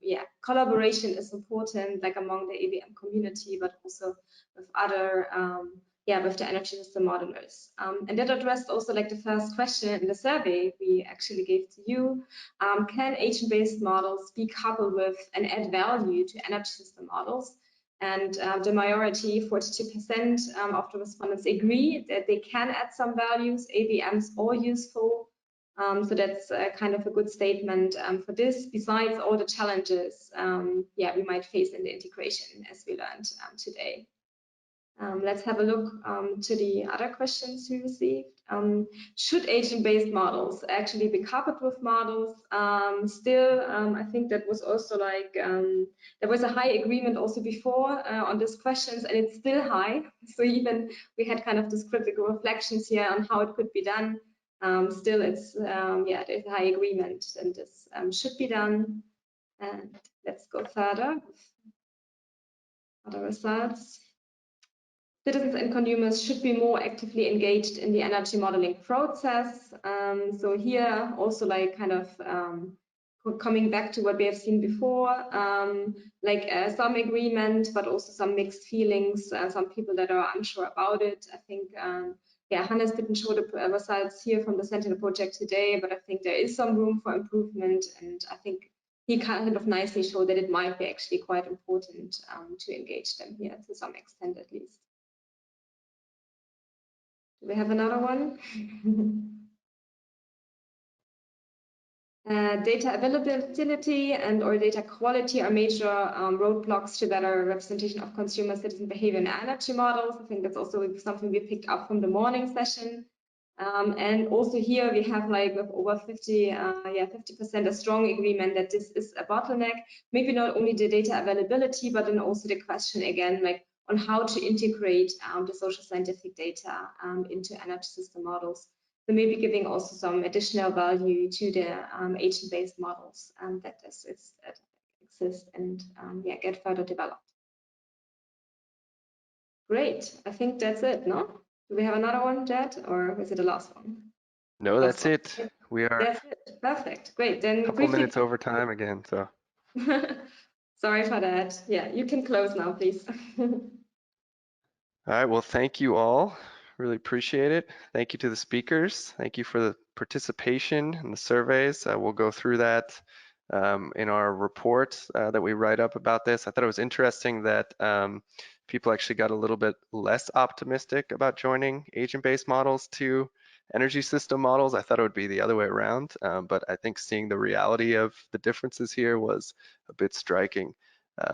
yeah, collaboration is important, like among the AVM community, but also with other, yeah, with the energy system modelers. And that addressed also like the first question in the survey we actually gave to you. Can agent-based models be coupled with and add value to energy system models? And the majority, 42% of the respondents agree that they can add some values, AVMs are useful. So that's kind of a good statement for this, besides all the challenges yeah, we might face in the integration, as we learned today. Let's have a look to the other questions we received. Should agent-based models actually be coupled with models? Still, I think that was also like, there was a high agreement also before on these questions, and it's still high. So even we had kind of this critical reflections here on how it could be done. Still, it's, yeah, there's a high agreement, and this should be done. And let's go further with other results. citizens and consumers should be more actively engaged in the energy modeling process. So here also like kind of coming back to what we have seen before, like some agreement, but also some mixed feelings, some people that are unsure about it. I think, yeah, Hannes didn't show the results here from the Sentinel project today, but I think there is some room for improvement. And I think he kind of nicely showed that it might be actually quite important to engage them here to some extent at least. Do we have another one? Data availability and or data quality are major roadblocks to better representation of consumer citizen behavior in energy models. I think that's also something we picked up from the morning session. And also here we have like with over 50% a strong agreement that this is a bottleneck. Maybe not only the data availability, but then also the question again, like on how to integrate the social scientific data into energy system models. So maybe giving also some additional value to the agent-based models that exist and yeah, get further developed. Great, I think that's it, no? Do we have another one, Jed, or is it the last one?
No, that's it. We are
That's it. Perfect. Great. Then
a couple minutes over time again. So
sorry for that. Yeah, you can close now, please.
all right, well, thank you all. Really appreciate it. Thank you to the speakers. Thank you for the participation in the surveys. We'll go through that in our report that we write up about this. I thought it was interesting that people actually got a little bit less optimistic about joining agent-based models to energy system models. I thought it would be the other way around, but I think seeing the reality of the differences here was a bit striking.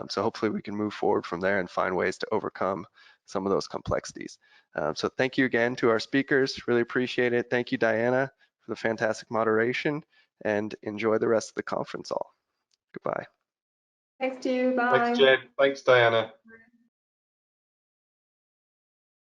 So hopefully we can move forward from there and find ways to overcome some of those complexities. So thank you again to our speakers, really appreciate it. Thank you, Diana, for the fantastic moderation, and enjoy the rest of the conference all. Goodbye.
Thanks to you, bye.
Thanks, Jed. Thanks, Diana.